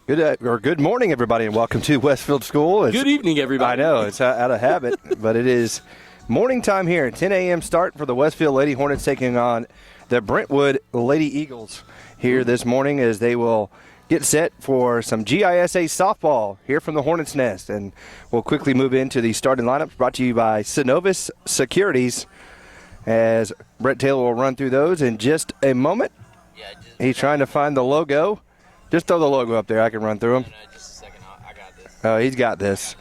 Good morning, everybody, and welcome to Westfield School. Good evening, everybody. I know, it's out of habit, but it is morning time here. 10 a.m. start for the Westfield Lady Hornets taking on the Brentwood Lady Eagles here this morning as they will get set for some GISA softball here from the Hornets Nest. And we'll quickly move into the starting lineups brought to you by Synovus Securities as Brett Taylor will run through those in just a moment. He's trying to find the logo. Just throw the logo up there. I can run through them. No, just a second. I got this. Oh, he's got this.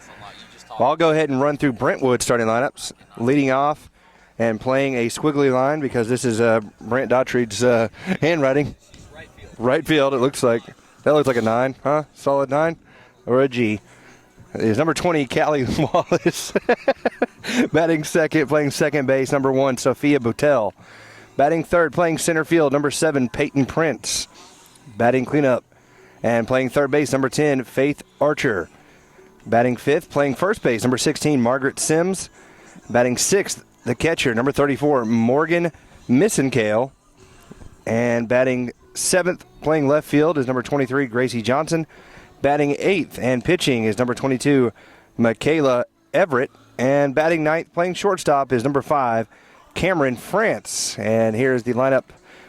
Well, I'll go ahead and run through Brentwood starting lineups. Leading off and playing a squiggly line because this is Brent Daughtry's handwriting. Right field, it looks like. That looks like a 9, huh? Solid 9? Or a G. Is number 20, Callie Wallace. Batting second, playing second base, number 1, Sophia Boutel. Batting third, playing center field, number 7, Peyton Prince. Batting cleanup and playing third base, number 10, Faith Archer. Batting fifth, playing first base, number 16, Margaret Sims. Batting sixth, the catcher, number 34, Morgan Missenkale. And batting seventh, playing left field, is number 23, Gracie Johnson. Batting eighth and pitching is number 22, Michaela Everett. And batting ninth, playing shortstop, is number 5, Cameron France. And here's the lineup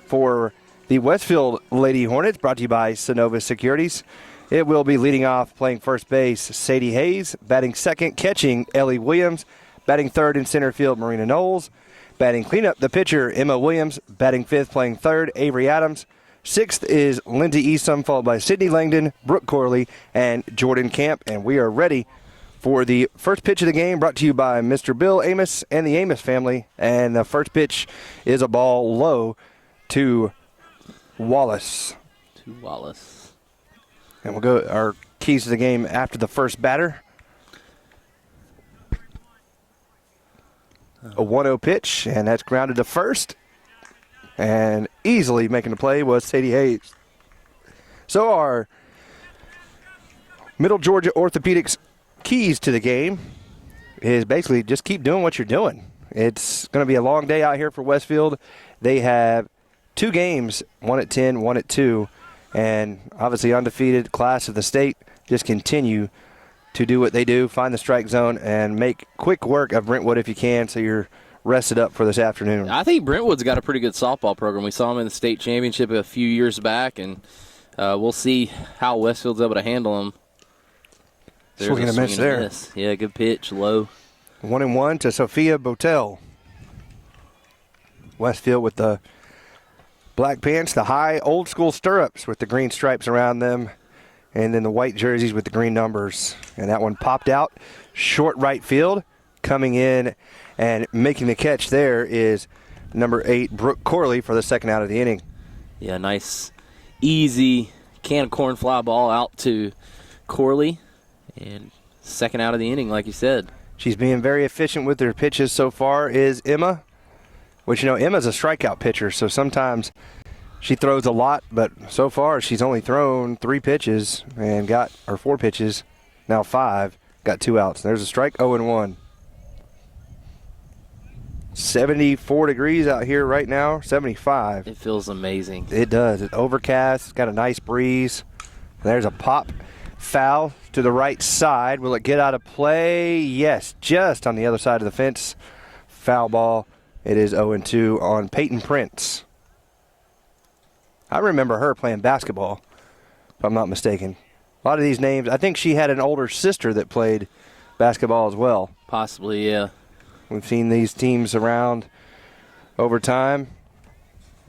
for the Westfield Lady Hornets, brought to you by Synovus Securities. It will be leading off, playing first base, Sadie Hayes. Batting second, catching, Ellie Williams. Batting third in center field, Marina Knowles. Batting cleanup, the pitcher, Emma Williams. Batting fifth, playing third, Avery Adams. Sixth is Lindsay Easton, followed by Sydney Langdon, Brooke Corley, and Jordan Camp. And we are ready for the first pitch of the game, brought to you by Mr. Bill Amos and the Amos family. And the first pitch is a ball low to Wallace. And we'll go our keys to the game after the first batter. A 1-0 pitch, and that's grounded to first. And easily making the play was Sadie Hayes. So our Middle Georgia Orthopedics keys to the game is basically just keep doing what you're doing. It's going to be a long day out here for Westfield. They have 2 games, 1 at 10, 1 at 2. And obviously undefeated class of the state. Just continue to do what they do, find the strike zone, and make quick work of Brentwood if you can so you're rested up for this afternoon. I think Brentwood's got a pretty good softball program. We saw them in the state championship a few years back, and we'll see how Westfield's able to handle them. Swinging a miss there. Yeah, good pitch, low. 1-1 to Sophia Boutel. Westfield with the black pants, the high old school stirrups with the green stripes around them, and then the white jerseys with the green numbers. And that one popped out short right field. Coming in and making the catch there is number 8, Brooke Corley, for the second out of the inning. Yeah, nice, easy can of corn fly ball out to Corley. And second out of the inning, like you said. She's being very efficient with her pitches so far is Emma. Which, Emma's a strikeout pitcher, so sometimes she throws a lot, but so far she's only thrown 3 pitches and got, or 4 pitches, now 5, got 2 outs. There's a strike, 0-1. 74 degrees out here right now, 75. It feels amazing. It does. It's overcast, it's got a nice breeze. There's a pop foul to the right side. Will it get out of play? Yes, just on the other side of the fence. Foul ball. It is 0-2 on Peyton Prince. I remember her playing basketball, if I'm not mistaken. A lot of these names, I think she had an older sister that played basketball as well. Possibly, yeah. We've seen these teams around over time,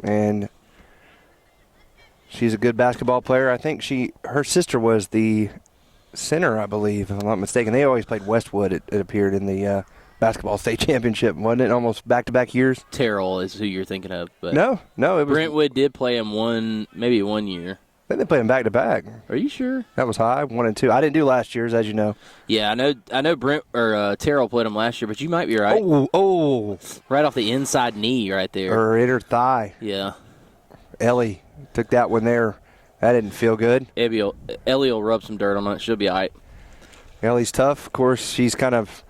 and she's a good basketball player. I think her sister was the center, I believe, if I'm not mistaken. They always played Westwood. It appeared in the basketball state championship, wasn't it? Almost back-to-back years. Terrell is who you're thinking of. But no, it was Brentwood did play him maybe one year. I think they played them back-to-back. Are you sure? That was high, 1 and 2. I didn't do last year's, as you know. Yeah, I know Terrell played him last year, but you might be right. Oh. Right off the inside knee right there. Or inner thigh. Yeah. Ellie took that one there. That didn't feel good. Ellie will rub some dirt on it. She'll be all right. Ellie's tough. Of course, she's kind of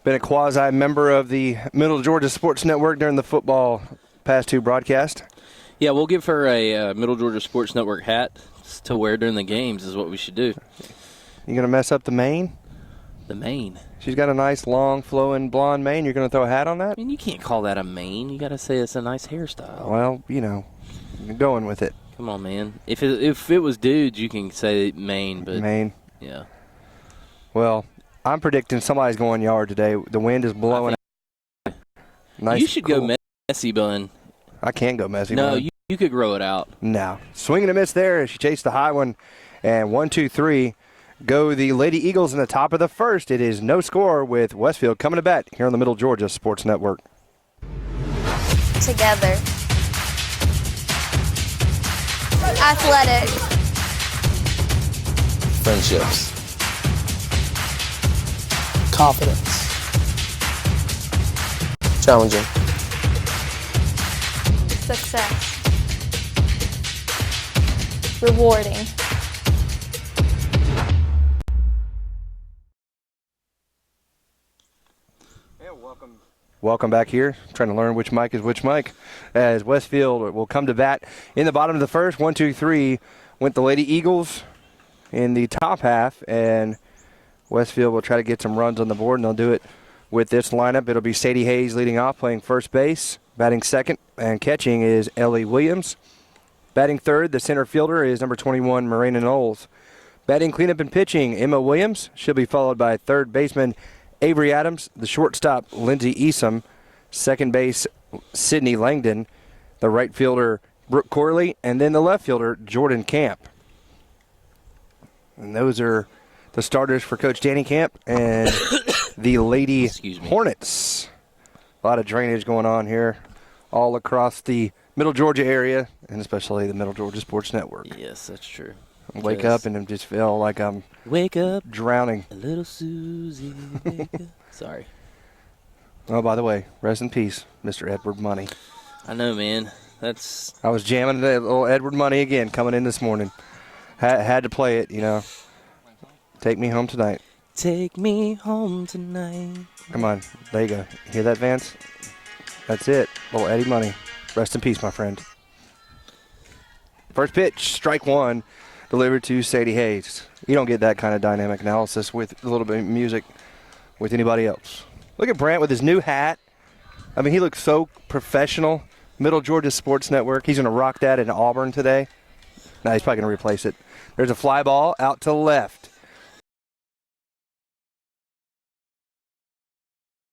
been a quasi-member of the Middle Georgia Sports Network during the football past 2 broadcasts. Yeah, we'll give her a Middle Georgia Sports Network hat to wear during the games is what we should do. You going to mess up the mane? The mane. She's got a nice, long, flowing blonde mane. You're going to throw a hat on that? I mean, you can't call that a mane. You got to say it's a nice hairstyle. Well, you're going with it. Come on, man. If it was dudes, you can say mane, but Mane. yeah. Well, I'm predicting somebody's going yard today. The wind is blowing. Nice. You should go messy bun. I can't go messy. No, bun. you could grow it out. No. Swing and a miss there. She chased the high one. And 1, 2, 3. Go the Lady Eagles in the top of the first. It is no score with Westfield coming to bat here on the Middle Georgia Sports Network. Together. Athletic. Friendships. Confidence. Challenging. Success. Rewarding. Welcome back here. Trying to learn which mic is which mic. As Westfield will come to bat in the bottom of the first. 1, 2, 3 went the Lady Eagles in the top half, and Westfield will try to get some runs on the board, and they'll do it with this lineup. It'll be Sadie Hayes leading off, playing first base. Batting second and catching is Ellie Williams. Batting third, the center fielder is number 21, Marina Knowles. Batting cleanup and pitching, Emma Williams. She'll be followed by third baseman Avery Adams, the shortstop Lindsey Easom, second base Sydney Langdon, the right fielder Brooke Corley, and then the left fielder Jordan Camp. And those are the starters for Coach Danny Camp and the Lady Hornets. A lot of drainage going on here all across the Middle Georgia area, and especially the Middle Georgia Sports Network. Yes, that's true. Wake up and just feel like I'm drowning. A little Susie, wake up. Sorry. Oh, by the way, rest in peace, Mr. Edward Money. I know, man. I was jamming that little Edward Money again coming in this morning. Had to play it, Take me home tonight. Take me home tonight. Come on. There you go. Hear that, Vance? That's it. Little Eddie Money. Rest in peace, my friend. First pitch, strike one, delivered to Sadie Hayes. You don't get that kind of dynamic analysis with a little bit of music with anybody else. Look at Brant with his new hat. I mean, he looks so professional. Middle Georgia Sports Network. He's going to rock that in Auburn today. No, he's probably going to replace it. There's a fly ball out to left.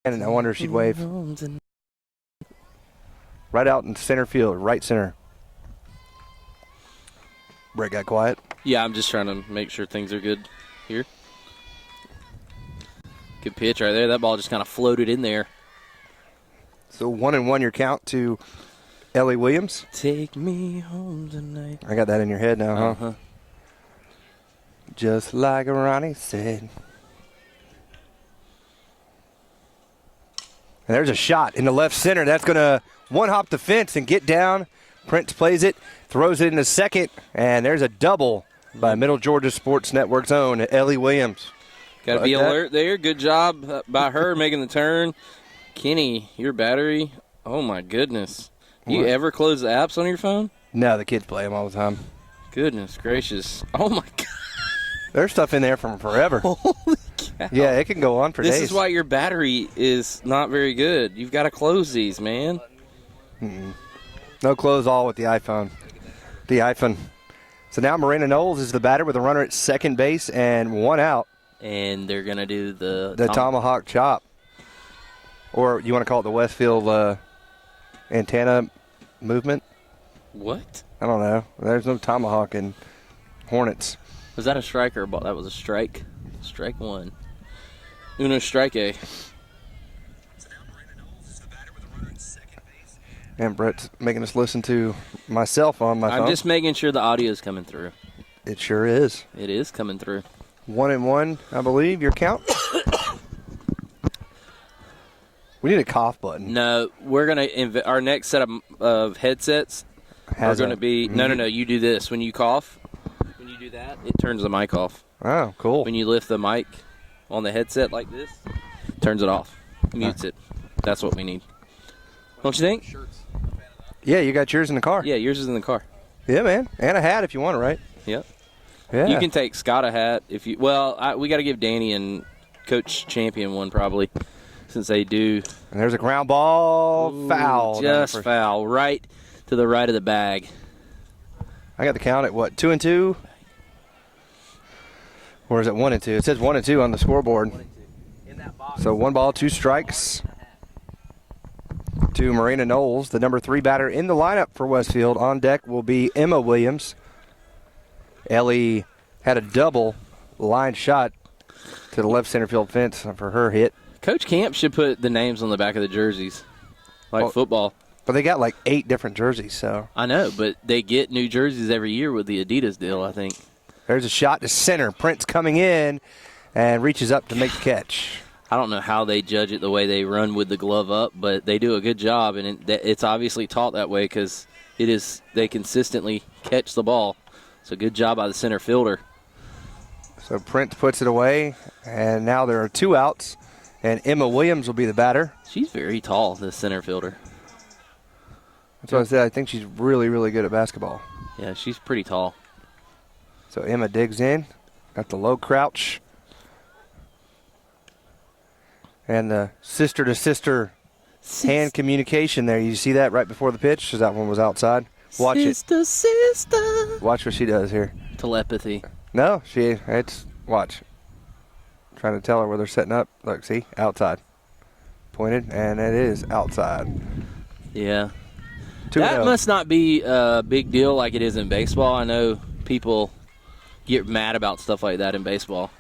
And I wonder if she'd wave. Right out in center field, right center. Brett got quiet. Yeah, I'm just trying to make sure things are good here. Good pitch right there. That ball just kind of floated in there. So 1-1 your count to Ellie Williams. Take me home tonight. I got that in your head now, huh? Uh-huh. Just like Ronnie said. And there's a shot in the left center. That's going to one-hop the fence and get down. Prince plays it, throws it into second, and there's a double by Middle Georgia Sports Network's own Ellie Williams. Got to be alert there. Good job by her making the turn. Kenny, your battery, oh, my goodness. You ever close the apps on your phone? No, the kids play them all the time. Goodness gracious. Oh, my God. There's stuff in there from forever. Holy cow. Yeah, it can go on for days. This is why your battery is not very good. You've got to close these, man. No close all with the iPhone. The iPhone. So now Marina Knowles is the batter with a runner at second base and one out. And they're going to do the tomahawk chop. Or you want to call it the Westfield antenna movement? What? I don't know. There's no tomahawk in Hornets. Was that a strike or a ball? That was a strike. Strike one. Uno strike A. And Brett's making us listen to myself on my phone. I'm just making sure the audio is coming through. It sure is. It is coming through. 1-1, I believe, your count. We need a cough button. No, we're going to our next set of headsets are going to be no, you do this. When you cough, when you do that, it turns the mic off. Oh, cool. When you lift the mic on the headset like this, it turns it off. Mutes it. That's what we need. Don't you think? Yeah, you got yours in the car. Yeah, yours is in the car. Yeah, man. And a hat if you want it, right? Yep. Yeah. You can take Scott a hat if you. Well, we got to give Danny and Coach Champion one probably, since they do. And there's a ground ball foul. Just foul right to the right of the bag. I got the count at what, 2-2? Or is it 1-2? It says 1-2 on the scoreboard. So 1 ball, 2 strikes to Marina Knowles, the number 3 batter in the lineup for Westfield. On deck will be Emma Williams. Ellie had a double line shot to the left center field fence for her hit. Coach Camp should put the names on the back of the jerseys, like football. But they got like 8 different jerseys, so. I know, but they get new jerseys every year with the Adidas deal, I think. There's a shot to center. Prince coming in and reaches up to make the catch. I don't know how they judge it the way they run with the glove up, but they do a good job, and it's obviously taught that way because they consistently catch the ball. So good job by the center fielder. So Prince puts it away, and now there are 2 outs, and Emma Williams will be the batter. She's very tall, the center fielder. That's what I said. I think she's really, really good at basketball. Yeah, she's pretty tall. So Emma digs in, got the low crouch. And the sister-to-sister hand communication there. You see that right before the pitch? Because that one was outside. Watch Sister. Watch what she does here. Telepathy. No, watch. Trying to tell her where they're setting up. Look, see? Outside. Pointed, and it is outside. Yeah. 2-0. That must not be a big deal like it is in baseball. I know people get mad about stuff like that in baseball.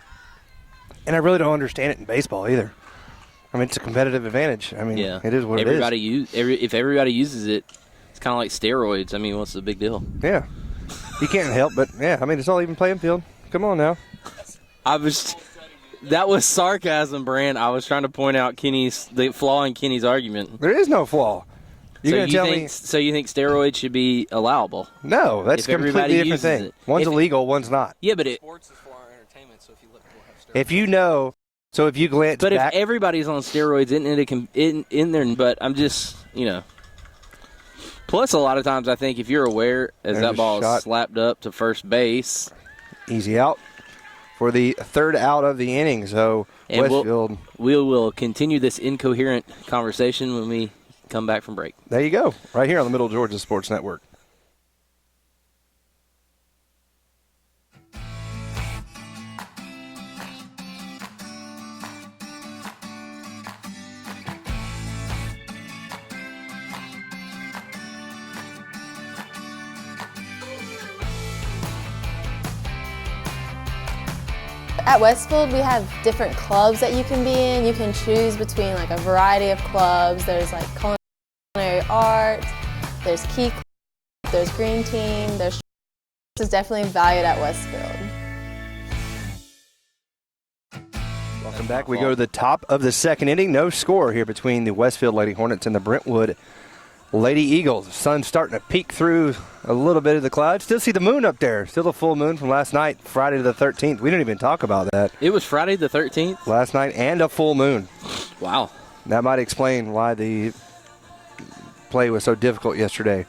And I really don't understand it in baseball either. I mean, it's a competitive advantage. I mean, Yeah. it is what it is. If everybody uses it, it's kind of like steroids. I mean, what's the big deal? Yeah. You can't help but, yeah, I mean, it's all even playing field. Come on now. That was sarcasm, Brand. I was trying to point out the flaw in Kenny's argument. There is no flaw. You're going to tell me. So you think steroids should be allowable? No, that's a completely different thing. One's illegal, one's not. Yeah, but sports is for our entertainment, so if you let people have steroids. If you know, so if you glance But back. if everybody's on steroids, in there, but I'm just, Plus, a lot of times I think if you're aware, as that ball is slapped up to first base. Easy out for the 3rd out of the inning. So Westfield. We will continue this incoherent conversation when we come back from break. There you go. Right here on the Middle Georgia Sports Network. At Westfield, we have different clubs that you can be in. You can choose between like a variety of clubs. There's like culinary arts, there's key club, there's green team, this is definitely valued at Westfield. Welcome back. We go to the top of the 2nd inning. No score here between the Westfield Lady Hornets and the Brentwood Lady Eagles. The sun's starting to peek through a little bit of the clouds. Still see the moon up there. Still the full moon from last night, Friday the 13th. We didn't even talk about that. It was Friday the 13th? Last night, and a full moon. Wow. That might explain why the play was so difficult yesterday.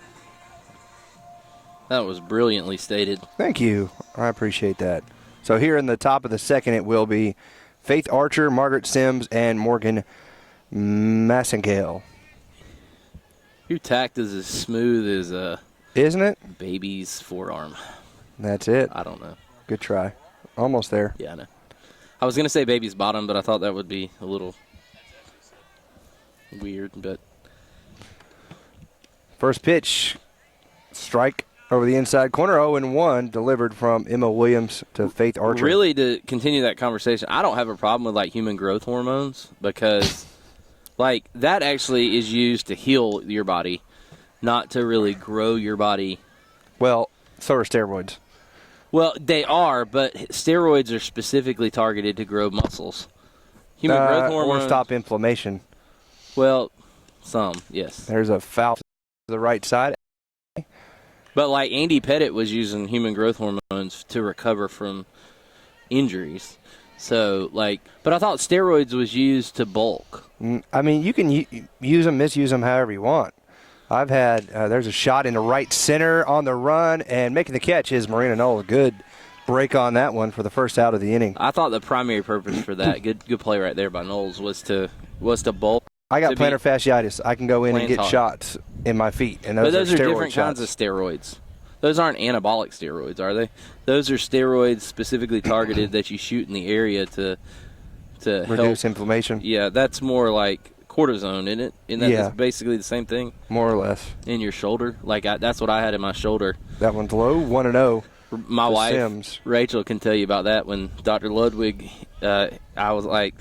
That was brilliantly stated. Thank you. I appreciate that. So here in the top of the 2nd, it will be Faith Archer, Margaret Sims, and Morgan Massengale. Your tact is as smooth as a Isn't it? baby's forearm. That's it. I don't know. Good try. Almost there. Yeah, I know. I was going to say baby's bottom, but I thought that would be a little weird. But first pitch, strike over the inside corner, 0-1, delivered from Emma Williams to Faith Archer. Really, to continue that conversation, I don't have a problem with like human growth hormones because like that actually is used to heal your body, not to really grow your body. Well, so are steroids. Well, they are, but steroids are specifically targeted to grow muscles. Human growth hormones. Or stop inflammation. Well, some, yes. There's a foul to the right side. But like Andy Pettit was using human growth hormones to recover from injuries. So, but I thought steroids was used to bulk. I mean, you can use them, misuse them however you want. I've had, there's a shot into right center on the run, and making the catch is Marina Knoll. Good break on that one for the first out of the inning. I thought the primary purpose for that, good play right there by Knowles, was to bolt. I got plantar fasciitis. I can go in and get shots in my feet, and those are different shots. kinds of steroids. Those aren't anabolic steroids, are they? Those are steroids specifically targeted that you shoot in the area to reduce help. Inflammation. Yeah, that's more like cortisone, isn't it? And that's basically the same thing? More or less. In your shoulder? That's what I had in my shoulder. That one's low, 1-0. My wife, Sims. Rachel, can tell you about that. When Dr. Ludwig, I was like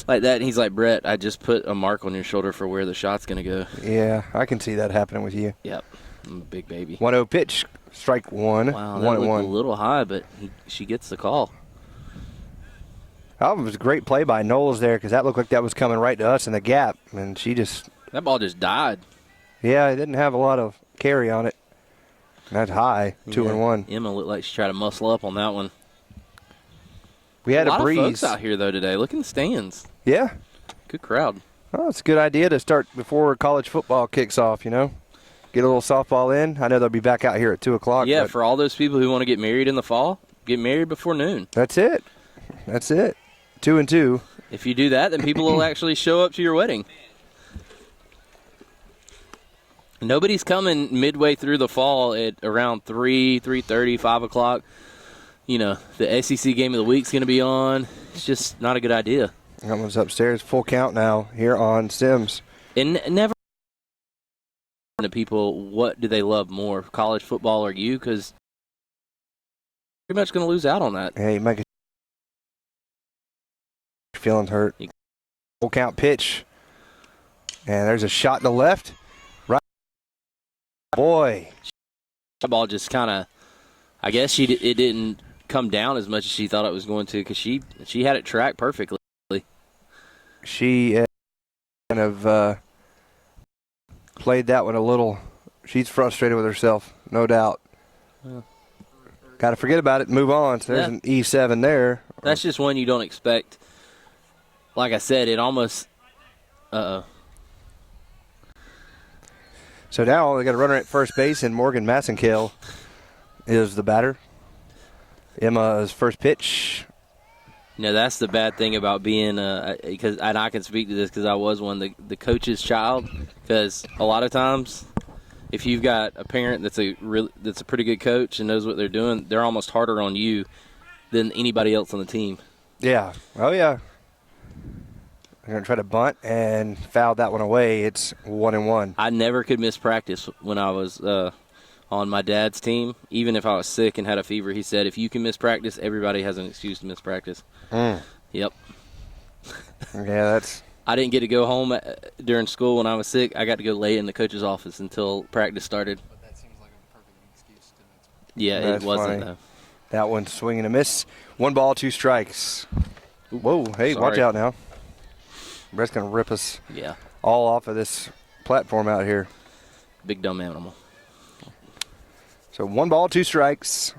that, and he's like, Brett, I just put a mark on your shoulder for where the shot's going to go. Yeah, I can see that happening with you. Yep, I'm a big baby. 1-0 pitch, strike one. Wow, that looked a little high, but she gets the call. That was a great play by Knowles there, because that looked like that was coming right to us in the gap, and she just... That ball just died. Yeah, it didn't have a lot of carry on it. That's high, 2-1. Emma looked like she tried to muscle up on that one. We had a breeze. A lot of folks out here, though, today. Look in the stands. Yeah. Good crowd. Oh, it's a good idea to start before college football kicks off, Get a little softball in. I know they'll be back out here at 2 o'clock. Yeah, for all those people who want to get married in the fall, get married before noon. That's it. 2-2. If you do that, then people will actually show up to your wedding. Nobody's coming midway through the fall at around 3:30, 5 o'clock. The SEC game of the week's going to be on. It's just not a good idea. That one's upstairs. Full count now here on Sims. And never to people, what do they love more, college football or you? Because you're pretty much going to lose out on that. Hey, make it. Feelings hurt. Full count pitch. And there's a shot to the left. Right. Boy. The ball just kind of, I guess it didn't come down as much as she thought it was going to, because she had it tracked perfectly. She kind of played that one a little. She's frustrated with herself, no doubt. Yeah. Got to forget about it and move on. So there's an E7 there. That's just one you don't expect. Like I said, it almost So now they got a runner at first base, and Morgan Massenkill is the batter. Emma's first pitch. That's the bad thing about being because, and I can speak to this because I was one, the coach's child. Because a lot of times, if you've got a parent that's a pretty good coach and knows what they're doing, they're almost harder on you than anybody else on the team. Yeah. Oh yeah. They're going to try to bunt and foul that one away. It's 1-1. I never could miss practice when I was on my dad's team. Even if I was sick and had a fever, he said, if you can miss practice, everybody has an excuse to miss practice. Yep. Yeah, I didn't get to go home during school when I was sick. I got to go lay in the coach's office until practice started. But that seems like a perfect excuse to miss practice. Yeah, That's it wasn't, funny. though. That one's swinging a miss. 1 ball, 2 strikes. Whoa, hey, Sorry. watch out now. Brett's going to rip us all off of this platform out here. Big dumb animal. So 1 ball, 2 strikes.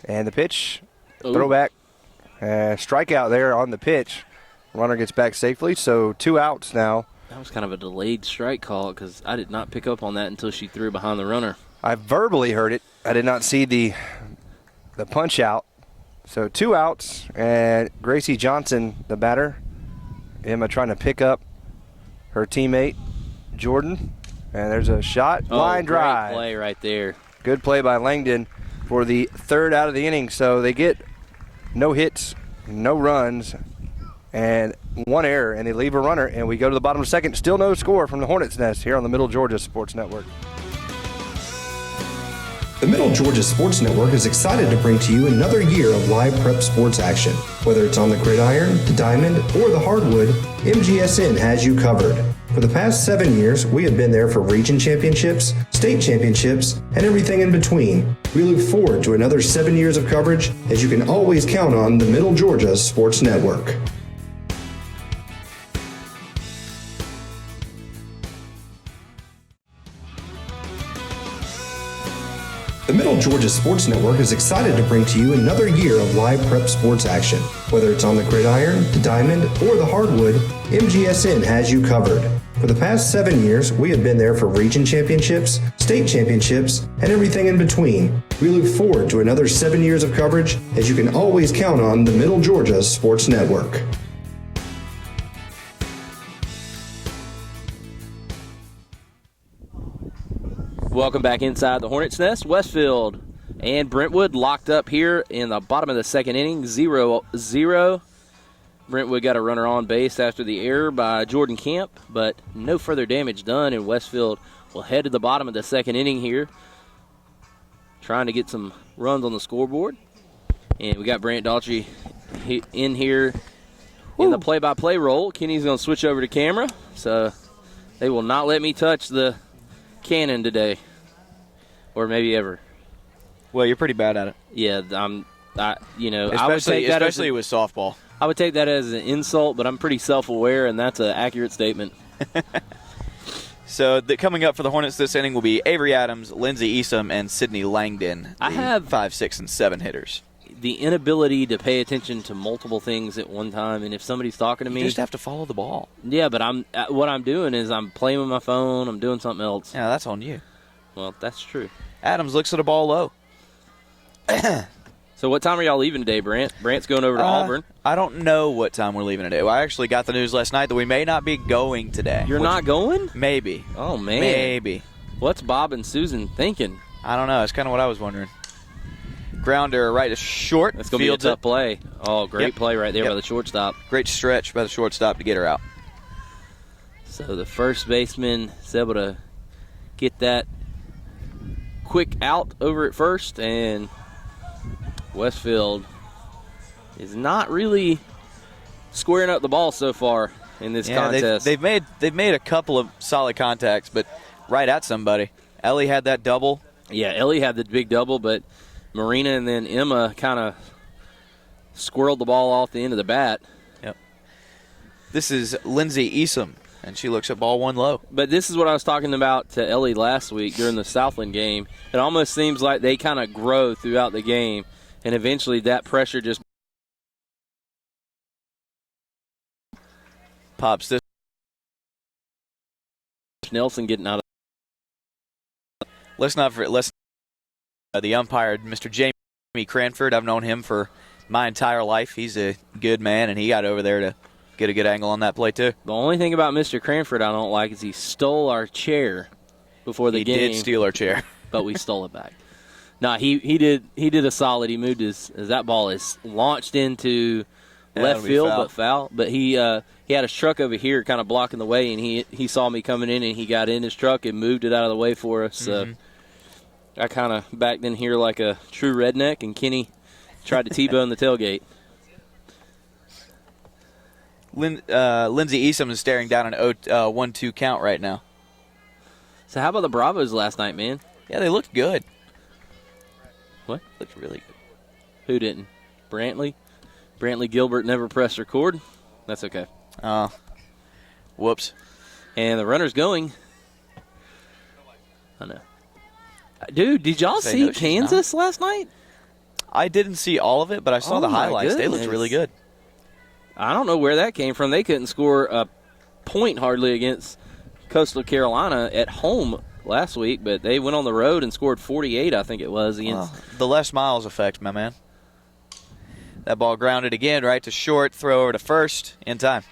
And the pitch, throwback, strikeout there on the pitch. Runner gets back safely, so 2 outs now. That was kind of a delayed strike call because I did not pick up on that until she threw behind the runner. I verbally heard it. I did not see the punch out. So 2 outs, and Gracie Johnson, the batter. Emma trying to pick up her teammate, Jordan. And there's a shot. Line drive. Great play right there. Good play by Langdon for the 3rd out of the inning. So they get no hits, no runs, and 1 error, and they leave a runner. And we go to the bottom of the 2nd. Still no score from the Hornets' Nest here on the Middle Georgia Sports Network. The Middle Georgia Sports Network is excited to bring to you another year of live prep sports action. Whether it's on the gridiron, the diamond, or the hardwood, MGSN has you covered. For the past 7 years, we have been there for region championships, state championships, and everything in between. We look forward to another 7 years of coverage, as you can always count on the Middle Georgia Sports Network. The Middle Georgia Sports Network is excited to bring to you another year of live prep sports action. Whether it's on the gridiron, the diamond, or the hardwood, MGSN has you covered. For the past 7 years, we have been there for region championships, state championships, and everything in between. We look forward to another 7 years of coverage, as you can always count on the Middle Georgia Sports Network. Welcome back inside the Hornet's Nest. Westfield and Brentwood locked up here in the bottom of the second inning, 0-0. Brentwood got a runner on base after the error by Jordan Camp, but no further damage done, and Westfield will head to the bottom of the second inning here, trying to get some runs on the scoreboard. And we got Brant Daughtry in here in the play-by-play role. Kenny's going to switch over to camera, so they will not let me touch the cannon today, or maybe ever. Well, you're pretty bad at it. Yeah, I would Especially take that with softball. I would take that as an insult, but I'm pretty self-aware, and that's an accurate statement. So coming up for the Hornets this inning will be Avery Adams, Lindsey Easom, and Sydney Langdon. I have 5, 6, and 7 hitters. The inability to pay attention to multiple things at one time, and if somebody's talking to me, You just have to follow the ball. yeah, but what I'm doing is I'm playing with my phone, I'm doing something else. Yeah, that's on you. Well, that's true. Adams looks at a ball low. So what time are y'all leaving today, Brant? Brant's going over to Auburn. I don't know what time we're leaving today. Well, I actually got the news last night that we may not be going today. You're not going? Maybe. Oh, man. Maybe. What's Bob and Susan thinking? I don't know. It's kind of what I was wondering. Grounder right to short. That's going to be a tough play. Oh, great play right there by the shortstop. Great stretch by the shortstop to get her out. So the first baseman is able to get that quick out over at first, and Westfield is not really squaring up the ball so far in this contest. They've made a couple of solid contacts, but right at somebody. Ellie had that double. Yeah, Ellie had the big double, but Marina and then Emma kind of squirreled the ball off the end of the bat. Yep. This is Lindsey Easom, and she looks at ball one low. But this is what I was talking about to Ellie last week during the Southland game. It almost seems like they kind of grow throughout the game, and eventually that pressure just pops this. Nelson getting out of. Let's not forget the umpire, Mr. Jamie Cranford. I've known him for my entire life. He's a good man, and he got over there to get a good angle on that play too. The only thing about Mr. Cranford I don't like is he stole our chair before the game. He did steal our chair, but we stole it back. No, he did a solid. He moved as that ball is launched into left field, but foul. But he had his truck over here kind of blocking the way, and he saw me coming in, and he got in his truck and moved it out of the way for us. So I kind of backed in here like a true redneck, and Kenny tried to T-bone the tailgate. Lindsey Easom is staring down an 1-2 count right now. So how about the Bravos last night, man? Yeah, they looked good. What? Looked really good. Who didn't? Brantley? Brantley Gilbert never pressed record. That's okay. Whoops. And the runner's going. I know. Dude, did y'all see Kansas last night? I didn't see all of it, but I saw the highlights. They looked really good. I don't know where that came from. They couldn't score a point hardly against Coastal Carolina at home last week, but they went on the road and scored 48, I think it was. Against the Les Miles effect, my man. That ball grounded again right to short, throw over to first, in time.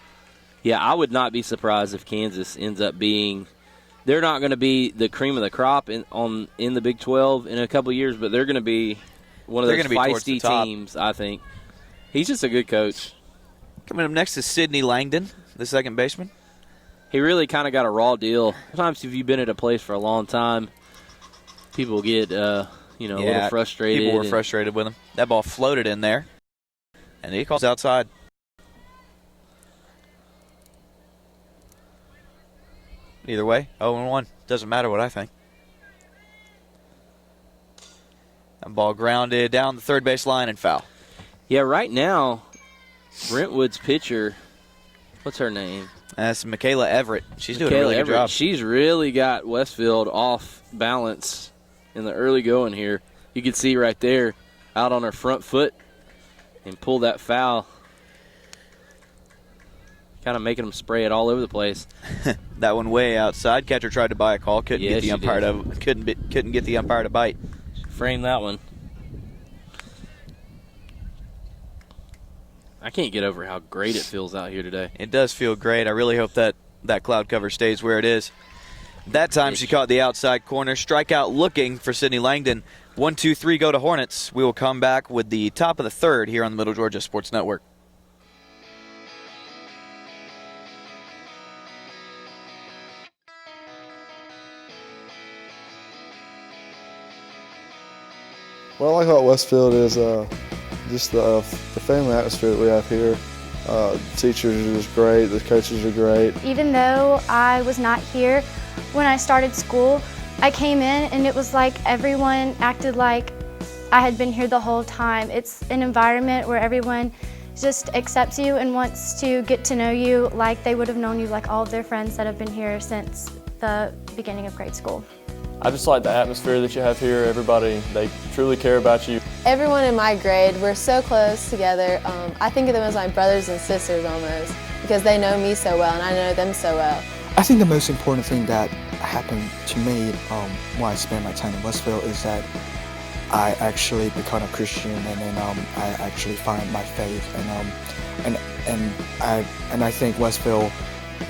Yeah, I would not be surprised if Kansas ends up being – they're not going to be the cream of the crop in the Big 12 in a couple of years, but they're going to be one of those feisty teams, I think. He's just a good coach. Coming up next is Sydney Langdon, the second baseman. He really kind of got a raw deal. Sometimes if you've been at a place for a long time, people get a little frustrated. People were frustrated with him. That ball floated in there, and he calls outside. Either way, 0-1. Doesn't matter what I think. That ball grounded down the third base line and foul. Yeah, right now, Brentwood's pitcher, what's her name? That's Michaela Everett. She's doing a really good job. She's really got Westfield off balance in the early going here. You can see right there, out on her front foot, and pull that foul. kind of making them spray it all over the place. That one way outside. Catcher tried to buy a call. Couldn't Yes, get the she umpire did. couldn't get the umpire to bite. Frame that one. I can't get over how great it feels out here today. It does feel great. I really hope that cloud cover stays where it is. That time she caught the outside corner. Strikeout looking for Sydney Langdon. 1-2-3 go to Hornets. We will come back with the top of the third here on the Middle Georgia Sports Network. What I like about Westfield is just the family atmosphere that we have here. Teachers are just great, the coaches are great. Even though I was not here when I started school, I came in and it was like everyone acted like I had been here the whole time. It's an environment where everyone just accepts you and wants to get to know you like they would have known you, like all of their friends that have been here since the beginning of grade school. I just like the atmosphere that you have here. Everybody, they truly care about you. Everyone in my grade, we're so close together. I think of them as my brothers and sisters almost, because they know me so well and I know them so well. I think the most important thing that happened to me when I spent my time in Westfield is that I actually become a Christian, and then I actually find my faith, and I think Westfield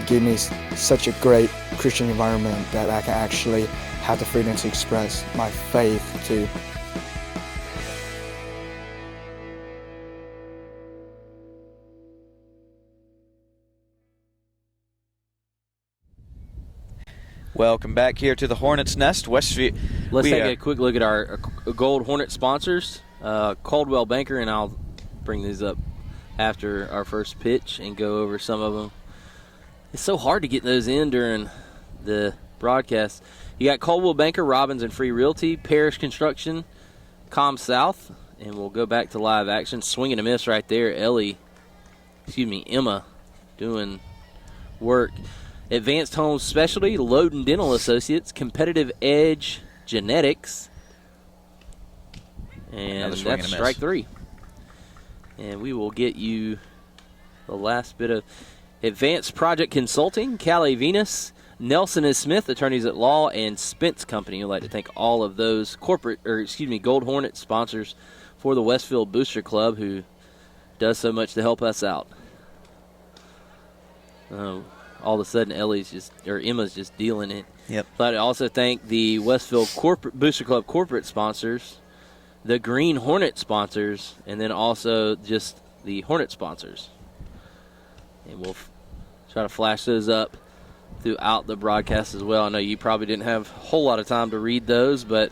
gave me such a great Christian environment that I can actually have the freedom to express my faith to. Welcome back here to the Hornets Nest, Westfield. Let's take a quick look at our Gold Hornet sponsors. Caldwell Banker, and I'll bring these up after our first pitch and go over some of them. It's so hard to get those in during the broadcast. You got Caldwell Banker, Robbins and Free Realty, Parish Construction, Com South, and we'll go back to live action. Swing and a miss right there. Emma doing work. Advanced Home Specialty, Loden Dental Associates, Competitive Edge Genetics, and that's strike three. And we will get you the last bit of Advanced Project Consulting, Callie Venus, Nelson and Smith, attorneys at law, and Spence Company. We'd like to thank all of those Gold Hornet sponsors for the Westfield Booster Club, who does so much to help us out. All of a sudden, Emma's just dealing it. Yep. But I also thank the Westfield Booster Club corporate sponsors, the Green Hornet sponsors, and then also just the Hornet sponsors. And we'll try to flash those up throughout the broadcast as well. I know you probably didn't have a whole lot of time to read those, but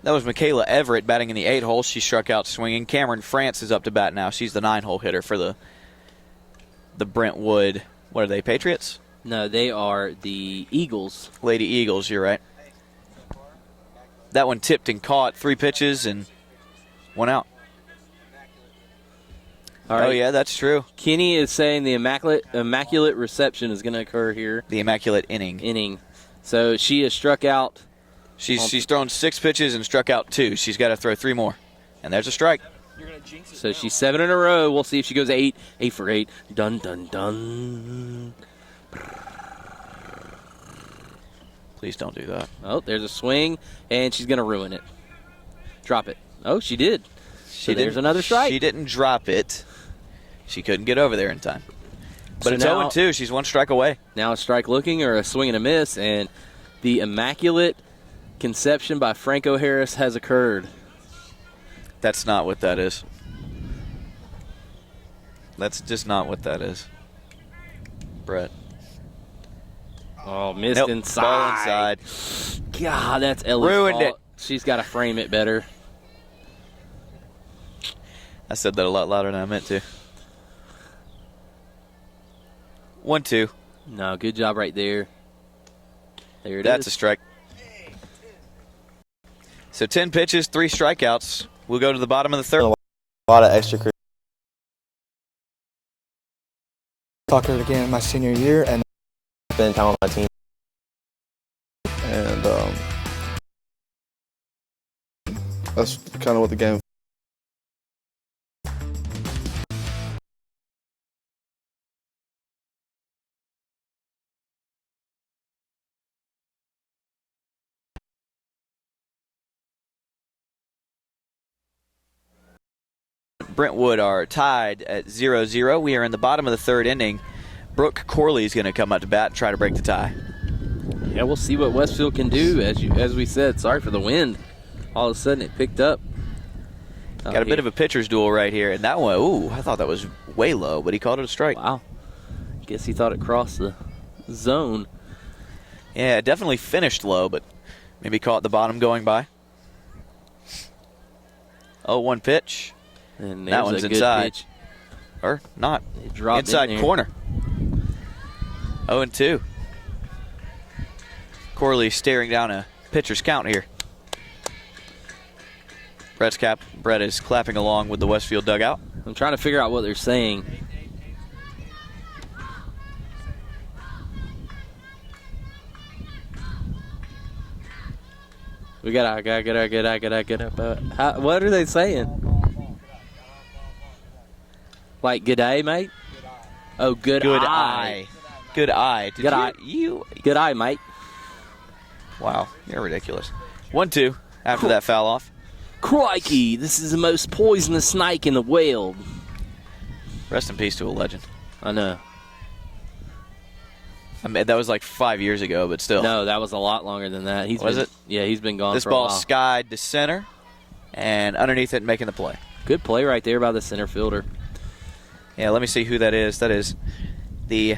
that was Michaela Everett batting in the 8-hole. She struck out swinging. Cameron France is up to bat now. She's the 9-hole hitter for the Brentwood. What are they, Patriots? No, they are the Eagles. Lady Eagles, you're right. That one tipped and caught. 3 pitches and 1 out. All right. Oh, yeah, that's true. Kenny is saying the immaculate reception is going to occur here. The immaculate inning. So she has struck out. She's thrown 6 pitches and struck out 2. She's got to throw 3 more. And there's a strike. So she's 7 in a row. We'll see if she goes 8 for 8. Dun, dun, dun. Please don't do that. Oh, there's a swing, and she's going to ruin it. Drop it. Oh, she did. So there's another strike. She didn't drop it. She couldn't get over there in time. But So it's now, 0-2. She's 1 strike away. Now a strike looking or a swing and a miss, and the immaculate conception by Franco Harris has occurred. That's not what that is. That's just not what that is. Brett. Oh, missed inside. Ball inside. God, that's Ellie's Ruined fault. it. She's got to frame it better. I said that a lot louder than I meant to. 1-2. No, good job right there. There it is. That's a strike. So 10 pitches, 3 strikeouts. We'll go to the bottom of the third. A lot of extra. Soccer again in my senior year, and Spend time on my team. And that's kind of what the game. Brentwood are tied at 0-0. We are in the bottom of the third inning. Brooke Corley is going to come up to bat and try to break the tie. Yeah, we'll see what Westfield can do. As we said, sorry for the wind. All of a sudden it picked up. Got a bit of a pitcher's duel right here. And that one, ooh, I thought that was way low, but he called it a strike. Wow. Guess he thought it crossed the zone. Yeah, it definitely finished low, but maybe caught the bottom going by. 0-1 pitch. And that one's a good inside. pitch. Or not. It dropped inside in there. corner. 0-2. Corley staring down a pitcher's count here. Brett is clapping along with the Westfield dugout. I'm trying to figure out what they're saying. We got what are they saying? Like good day, mate? Oh, good eye. Good eye. Good eye. Good eye, mate. Wow, you're ridiculous. 1-2 after that foul off. Crikey, this is the most poisonous snake in the world. Rest in peace to a legend. I know. I mean, that was like 5 years ago, but still. No, that was a lot longer than that. Was it? Yeah, he's been gone This for a while. ball skied to center, and underneath it making the play. Good play right there by the center fielder. Yeah, let me see who that is. That is the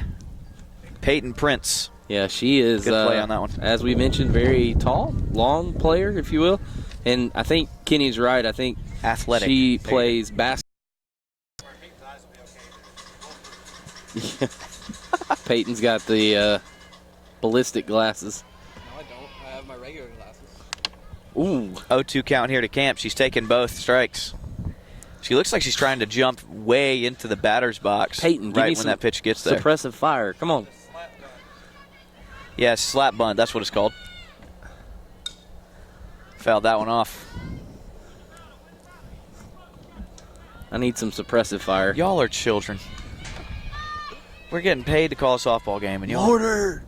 Peyton Prince. Yeah, she is. Good play on that one. As we mentioned, very tall, long player, if you will. And I think Kenny's right. I think athletic. She plays basketball. Peyton's got the ballistic glasses. No, I don't. I have my regular glasses. Ooh. 0-2 count here to Camp. She's taken both strikes. She looks like she's trying to jump way into the batter's box. Peyton, right when that pitch gets there. Suppressive fire. Come on. Yeah, slap bunt. That's what it's called. Fouled that one off. I need some suppressive fire. Y'all are children. We're getting paid to call a softball game, and y'all. Order.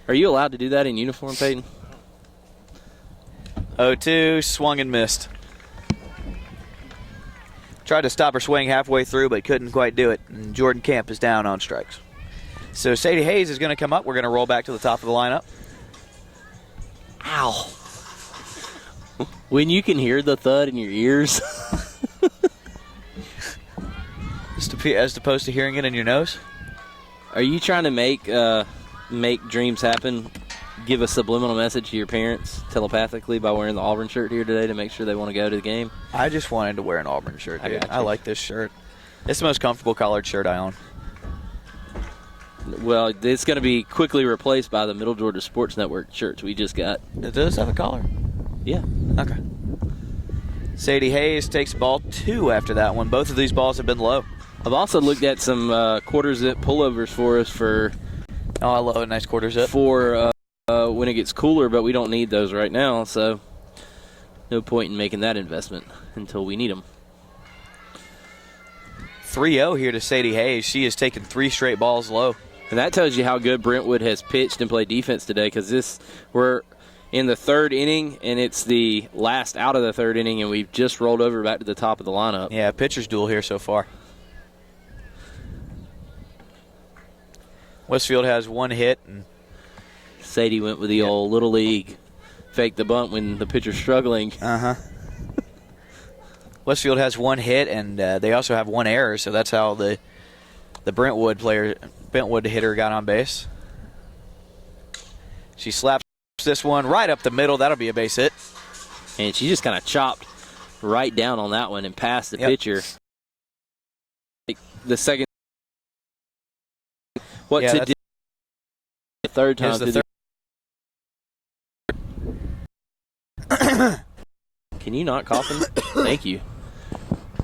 Are you allowed to do that in uniform, Peyton? 0-2, swung and missed. Tried to stop her swing halfway through, but couldn't quite do it. And Jordan Camp is down on strikes. So Sadie Hayes is going to come up. We're going to roll back to the top of the lineup. Ow. When you can hear the thud in your ears. As opposed to hearing it in your nose? Are you trying to make dreams happen? Give a subliminal message to your parents telepathically by wearing the Auburn shirt here today to make sure they want to go to the game? I just wanted to wear an Auburn shirt, dude. I like this shirt. It's the most comfortable collared shirt I own. Well, it's going to be quickly replaced by the Middle Georgia Sports Network shirts we just got. It does have a collar? Yeah. Okay. Sadie Hayes takes ball 2 after that one. Both of these balls have been low. I've also looked at some quarter zip pullovers for us for. Oh, I love a nice quarter zip. For when it gets cooler, but we don't need those right now, so no point in making that investment until we need them. 3-0 here to Sadie Hayes. She has taken 3 straight balls low. And that tells you how good Brentwood has pitched and played defense today, because we're in the third inning, and it's the last out of the third inning, and we've just rolled over back to the top of the lineup. Yeah, pitcher's duel here so far. Westfield has 1 hit. And Sadie went with the old Little League. Fake the bunt when the pitcher's struggling. Uh-huh. Westfield has 1 hit, and they also have 1 error, so that's how the Brentwood hitter got on base. She slaps this one right up the middle. That'll be a base hit. And she just kind of chopped right down on that one and passed the pitcher. Like the second. The third time. Can you not coughing? Thank you.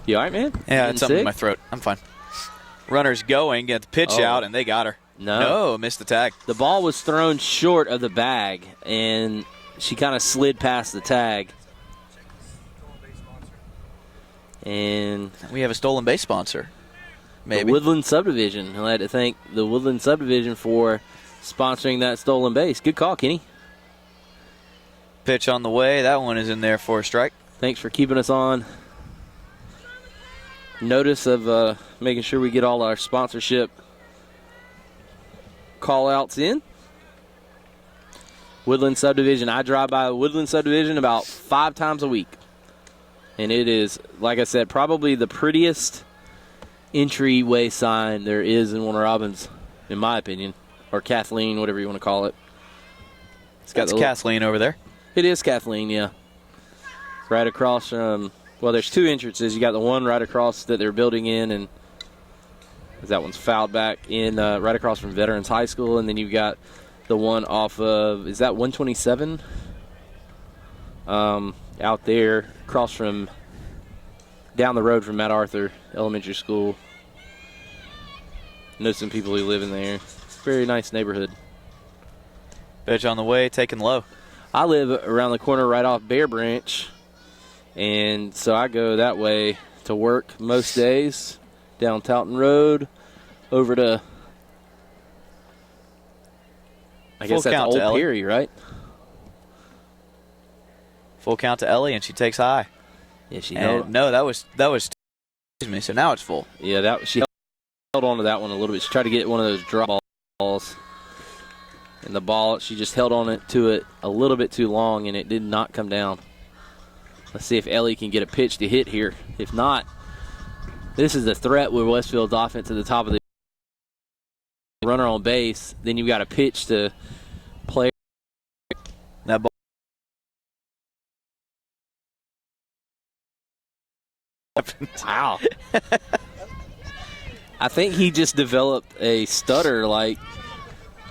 You all right, man? Yeah, it's something in my throat. I'm fine. Runners going, get the pitch out, and they got her. No, missed the tag. The ball was thrown short of the bag, and she kind of slid past the tag. And we have a stolen base sponsor. Maybe. The Woodland Subdivision. I'd like to thank the Woodland Subdivision for sponsoring that stolen base. Good call, Kenny. pitch on the way. That one is in there for a strike. Thanks for keeping us on notice of making sure we get all our sponsorship call-outs in. Woodland Subdivision. I drive by Woodland Subdivision about 5 times a week. And it is, like I said, probably the prettiest entryway sign there is in Warner Robins, in my opinion. Or Kathleen, whatever you want to call it. It's Kathleen over there. It is Kathleen, yeah. Right across from, well, there's 2 entrances. You got the one right across that they're building in, and that one's fouled back in right across from Veterans High School. And then you've got the one off of, is that 127? Out there, across from, down the road from Matt Arthur Elementary School. Know some people who live in there. Very nice neighborhood. Pitch on the way, taken low. I live around the corner right off Bear Branch, and so I go that way to work most days, down Taunton Road, over to, I guess that's Old Perry, right? Full count to Ellie, and she takes high. Yeah, she held. No, that was excuse me. So now it's full. Yeah, she held on to that one a little bit. She tried to get one of those drop balls. And the ball, she just held on to it a little bit too long, and it did not come down. Let's see if Ellie can get a pitch to hit here. If not, this is a threat with Westfield's offense at the top of the runner on base. Then you've got a pitch to play. That ball. Wow. I think he just developed a stutter, like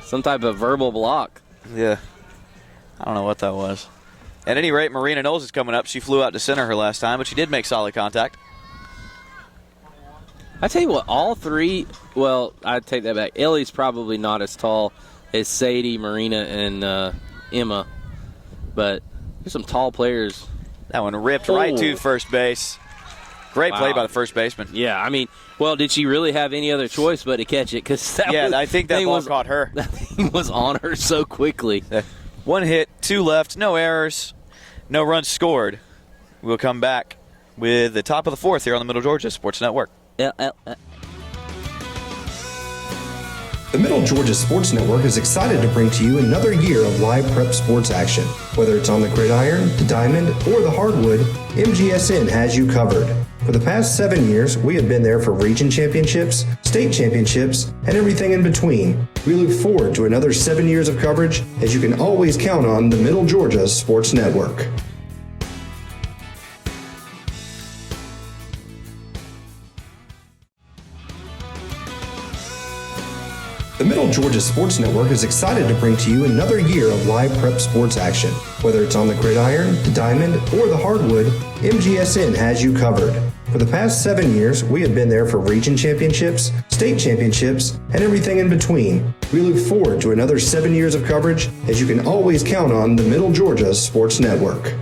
some type of verbal block. Yeah. I don't know what that was. At any rate, Marina Knowles is coming up. She flew out to center her last time, but she did make solid contact. I tell you what, all 3, well, I take that back. Ellie's probably not as tall as Sadie, Marina, and Emma, but there's some tall players. That one ripped right to first base. Great play by the first baseman. Yeah, I mean, well, did she really have any other choice but to catch it? Because I think that ball caught her. That thing was on her so quickly. 1 hit, 2 left, no errors, no runs scored. We'll come back with the top of the 4th here on the Middle Georgia Sports Network. The Middle Georgia Sports Network is excited to bring to you another year of live prep sports action. Whether it's on the gridiron, the diamond, or the hardwood, MGSN has you covered. For the past 7 years, we have been there for region championships, state championships, and everything in between. We look forward to another 7 years of coverage, as you can always count on the Middle Georgia Sports Network. The Middle Georgia Sports Network is excited to bring to you another year of live prep sports action. Whether it's on the gridiron, the diamond, or the hardwood, MGSN has you covered. For the past 7 years, we have been there for region championships, state championships, and everything in between. We look forward to another 7 years of coverage, as you can always count on the Middle Georgia Sports Network.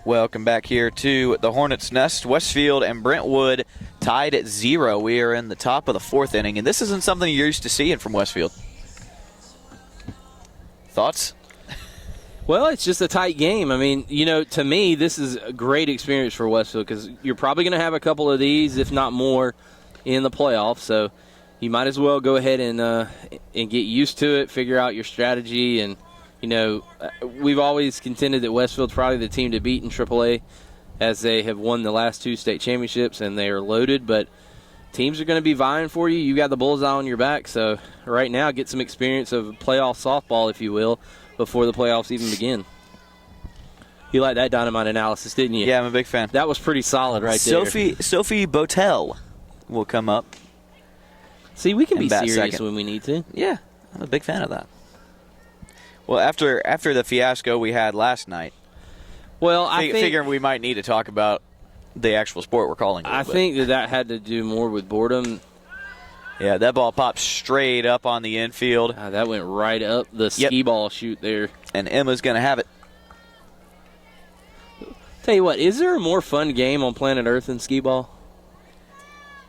Welcome back here to the Hornets' Nest. Westfield and Brentwood tied at 0. We are in the top of the 4th inning, and this isn't something you're used to seeing from Westfield. Thoughts? Well, it's just a tight game. I mean, to me, this is a great experience for Westfield because you're probably going to have a couple of these, if not more, in the playoffs. So you might as well go ahead and get used to it, figure out your strategy. And, we've always contended that Westfield's probably the team to beat in AAA as they have won the last 2 state championships, and they are loaded. But teams are going to be vying for you. You got the bullseye on your back. So right now, get some experience of playoff softball, if you will, before the playoffs even begin. You like that dynamite analysis, didn't you? Yeah, I'm a big fan. That was pretty solid right there. Sophie Botel will come up. See, we can be serious when we need to. Yeah, I'm a big fan of that. Well, after the fiasco we had last night, I figure we might need to talk about the actual sport we're calling it. I think that had to do more with boredom. Yeah, that ball popped straight up on the infield. That went right up the skee ball chute there. And Emma's going to have it. Tell you what, is there a more fun game on planet Earth than skee ball?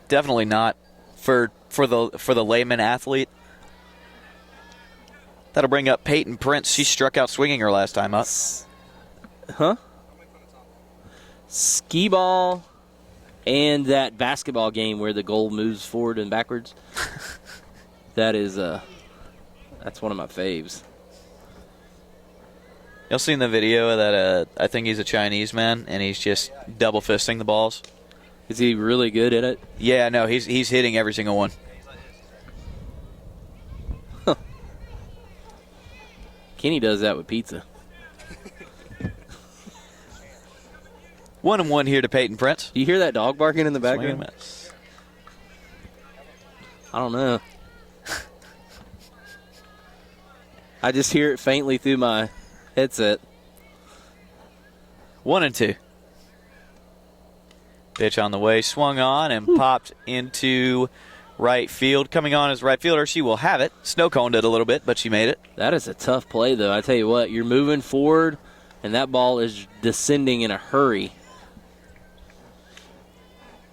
Definitely not for the layman athlete. That'll bring up Peyton Prince. She struck out swinging her last time up. Huh? Skee ball and that basketball game where the goal moves forward and backwards. That's one of my faves. Y'all seen the video of that? I think he's a Chinese man, and he's just double fisting the balls. Is he really good at it? Yeah, no, he's hitting every single one. Huh. Kenny does that with pizza. 1-1 here to Peyton Prince. Do you hear that dog barking in the background? I don't know. I just hear it faintly through my headset. 1-2. Pitch on the way, swung on and popped into right field. Coming on as right fielder, she will have it. Snow coned it a little bit, but she made it. That is a tough play, though. I tell you what, you're moving forward, and that ball is descending in a hurry.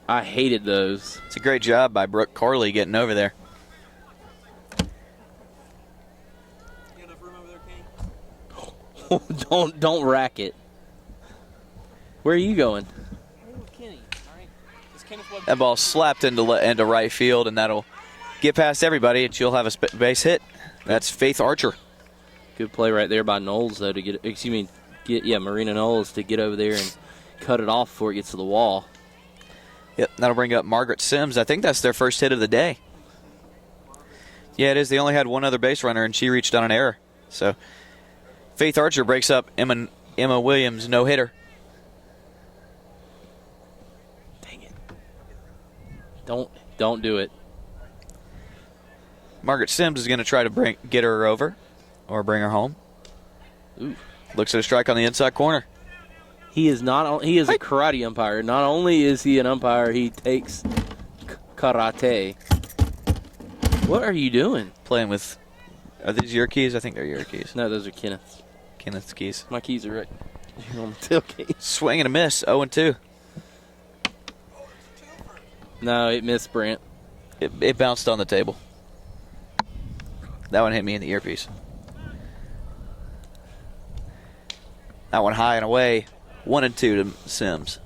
I hated those. It's a great job by Brooke Carley getting over there. Don't rack it. Where are you going? That ball slapped into right field, and that'll get past everybody, and she'll have a base hit. That's Faith Archer. Good play right there by Knowles, though, to get Marina Knowles to get over there and cut it off before it gets to the wall. Yep, that'll bring up Margaret Sims. I think that's their first hit of the day. Yeah, it is. They only had one other base runner, and she reached on an error. So Faith Archer breaks up Emma Williams' no-hitter. Dang it. Don't do it. Margaret Sims is going to try to get her over or bring her home. Ooh. Looks at a strike on the inside corner. He is a karate umpire. Not only is he an umpire, he takes karate. What are you doing? Playing with, are these your keys? I think they're your keys. No, those are Kenneth's. Kenneth's keys. My keys are right here on the tailgate. Swing and a miss, 0-2. No, it missed Brent. It bounced on the table. That one hit me in the earpiece. That one high and away. 1-2 to Sims.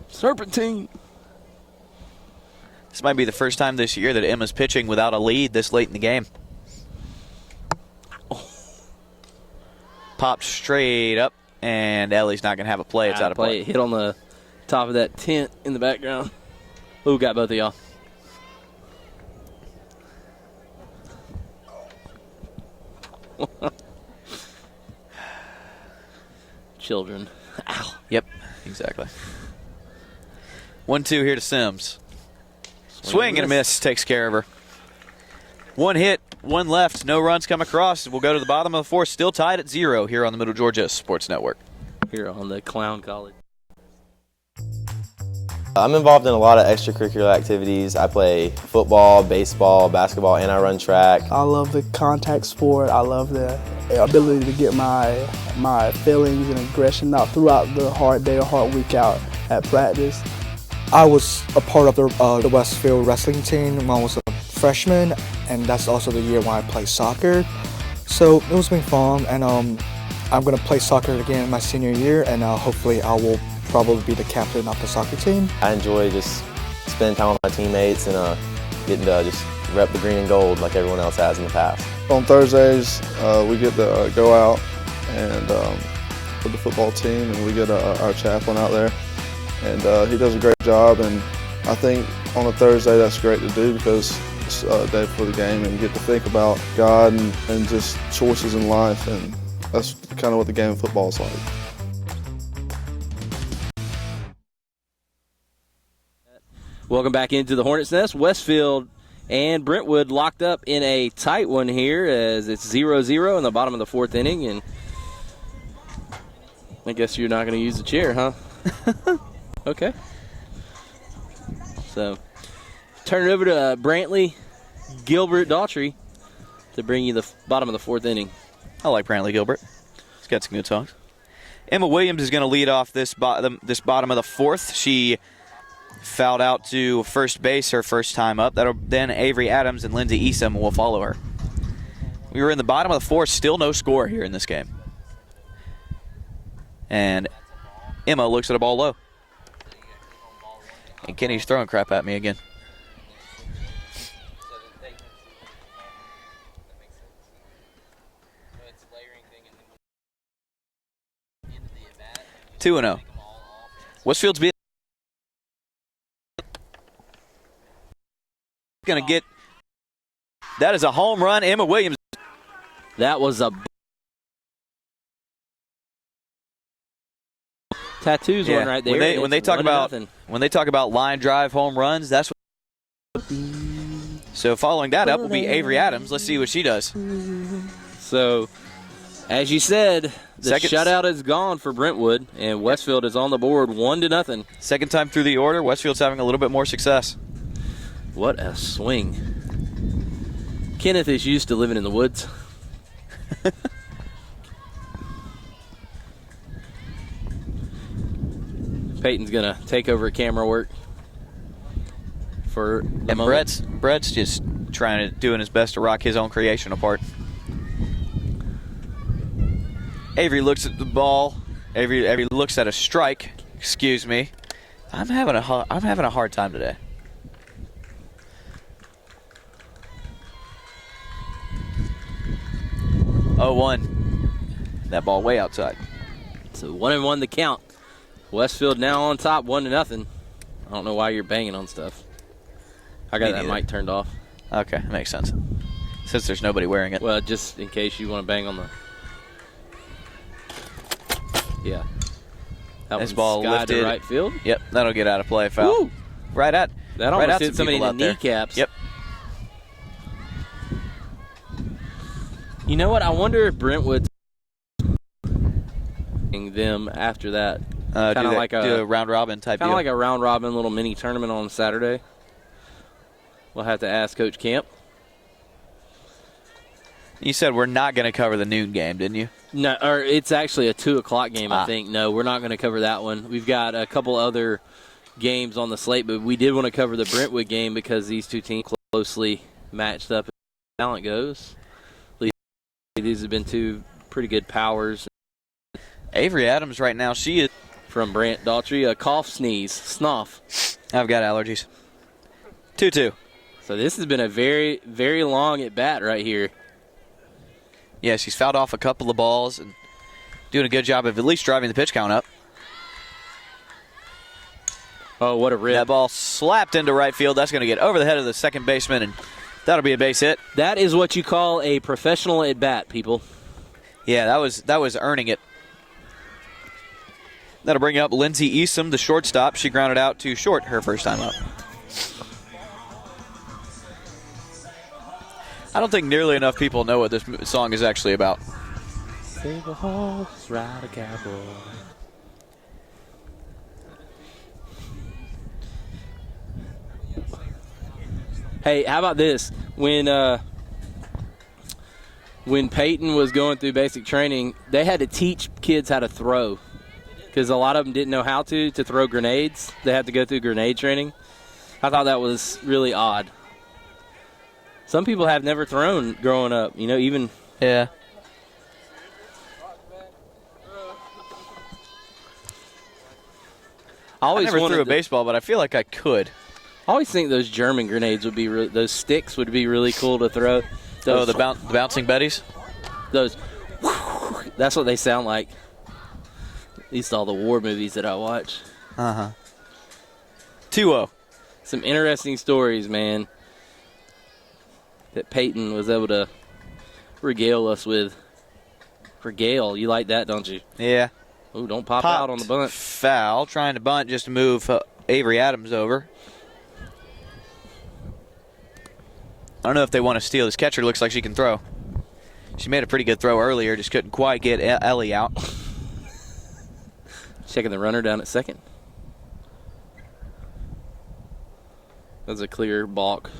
Serpentine. This might be the first time this year that Emma's pitching without a lead this late in the game. Oh. Popped straight up, and Ellie's not going to have a play. It's out of play. It hit on the top of that tent in the background. Ooh, got both of y'all. Children. Ow. Yep, exactly. 1-2 here to Sims. Swing and a miss takes care of her. One hit, one left, no runs come across. We'll go to the bottom of the fourth, still tied at 0 here on the Middle Georgia Sports Network. Here on the Clown College. I'm involved in a lot of extracurricular activities. I play football, baseball, basketball, and I run track. I love the contact sport. I love the ability to get my feelings and aggression out throughout the hard day or hard week out at practice. I was a part of the Westfield wrestling team when I was a freshman, and that's also the year when I played soccer. So it was been fun, and I'm going to play soccer again in my senior year, and hopefully I will probably be the captain of the soccer team. I enjoy just spending time with my teammates and getting to just rep the green and gold like everyone else has in the past. On Thursdays, we get to go out and with the football team, and we get our chaplain out there. And he does a great job, and I think on a Thursday that's great to do because it's a day before the game and you get to think about God and just choices in life, and that's kind of what the game of football is like. Welcome back into the Hornets' Nest. Westfield and Brentwood locked up in a tight one here as it's 0-0 in the bottom of the fourth inning. And I guess you're not going to use the chair, huh? Okay. So, turn it over to Brantley Gilbert Daughtry to bring you the bottom of the fourth inning. I like Brantley Gilbert. He's got some good songs. Emma Williams is going to lead off this bottom of the fourth. She fouled out to first base her first time up. Then Avery Adams and Lindsay Eastham will follow her. We were in the bottom of the fourth, still no score here in this game. And Emma looks at a ball low. And Kenny's throwing crap at me again. Two and 0. Westfield's being going to get. That is a home run, Emma Williams. That was a tattoos one right there. When they talk about line drive home runs, that's what. So following that up will be Avery Adams. Let's see what she does. So, as you said, the shutout is gone for Brentwood, and Westfield is on the board 1-0. Second time through the order, Westfield's having a little bit more success. What a swing. Kenneth is used to living in the woods. Peyton's going to take over camera work for the moment. Brett's just doing his best to rock his own creation apart. Avery looks at the ball. Avery looks at a strike. Excuse me. I'm having a hard time today. Oh, 1. That ball way outside. So 1-1 the count. Westfield now on top, 1-0. I don't know why you're banging on stuff. I got that mic turned off. Okay, makes sense. Since there's nobody wearing it. Well, just in case you want to bang on the. Yeah. This ball lifted to right field. Yep, that'll get out of play. Foul. Woo! That almost hit somebody in the kneecaps. Yep. You know what? I wonder if Brentwood's them after that. Kind of like a round robin type deal. Kind of like a round robin little mini tournament on Saturday. We'll have to ask Coach Camp. You said we're not going to cover the noon game, didn't you? No, or it's actually a 2 o'clock game, I think. No, we're not going to cover that one. We've got a couple other games on the slate, but we did want to cover the Brentwood game because these two teams closely matched up as talent goes. At least these have been two pretty good powers. Avery Adams right now, she is. From Brant Daughtry, a cough, sneeze, snuff. I've got allergies. 2-2. So this has been a very, very long at bat right here. Yeah, she's fouled off a couple of balls and doing a good job of at least driving the pitch count up. Oh, what a rip. That ball slapped into right field. That's going to get over the head of the second baseman, and that'll be a base hit. That is what you call a professional at bat, people. Yeah, that was earning it. That'll bring up Lindsay Eastham, the shortstop. She grounded out to short her first time up. I don't think nearly enough people know what this song is actually about. Save a horse, ride a cowboy. Hey, how about this? When Peyton was going through basic training, they had to teach kids how to throw because a lot of them didn't know how to throw grenades. They had to go through grenade training. I thought that was really odd. Some people have never thrown growing up, even. Yeah. I never threw a baseball, but I feel like I could. I always think those German grenades would be those sticks would be really cool to throw. The bouncing Betties? Those. That's what they sound like. At least all the war movies that I watch. 2-0. Some interesting stories, man, that Peyton was able to regale us with. Regale, you like that, don't you? Yeah. Oh, don't pop out on the bunt. Foul, trying to bunt just to move Avery Adams over. I don't know if they want to steal. This catcher looks like she can throw. She made a pretty good throw earlier, just couldn't quite get Ellie out. Checking the runner down at second. That's a clear balk.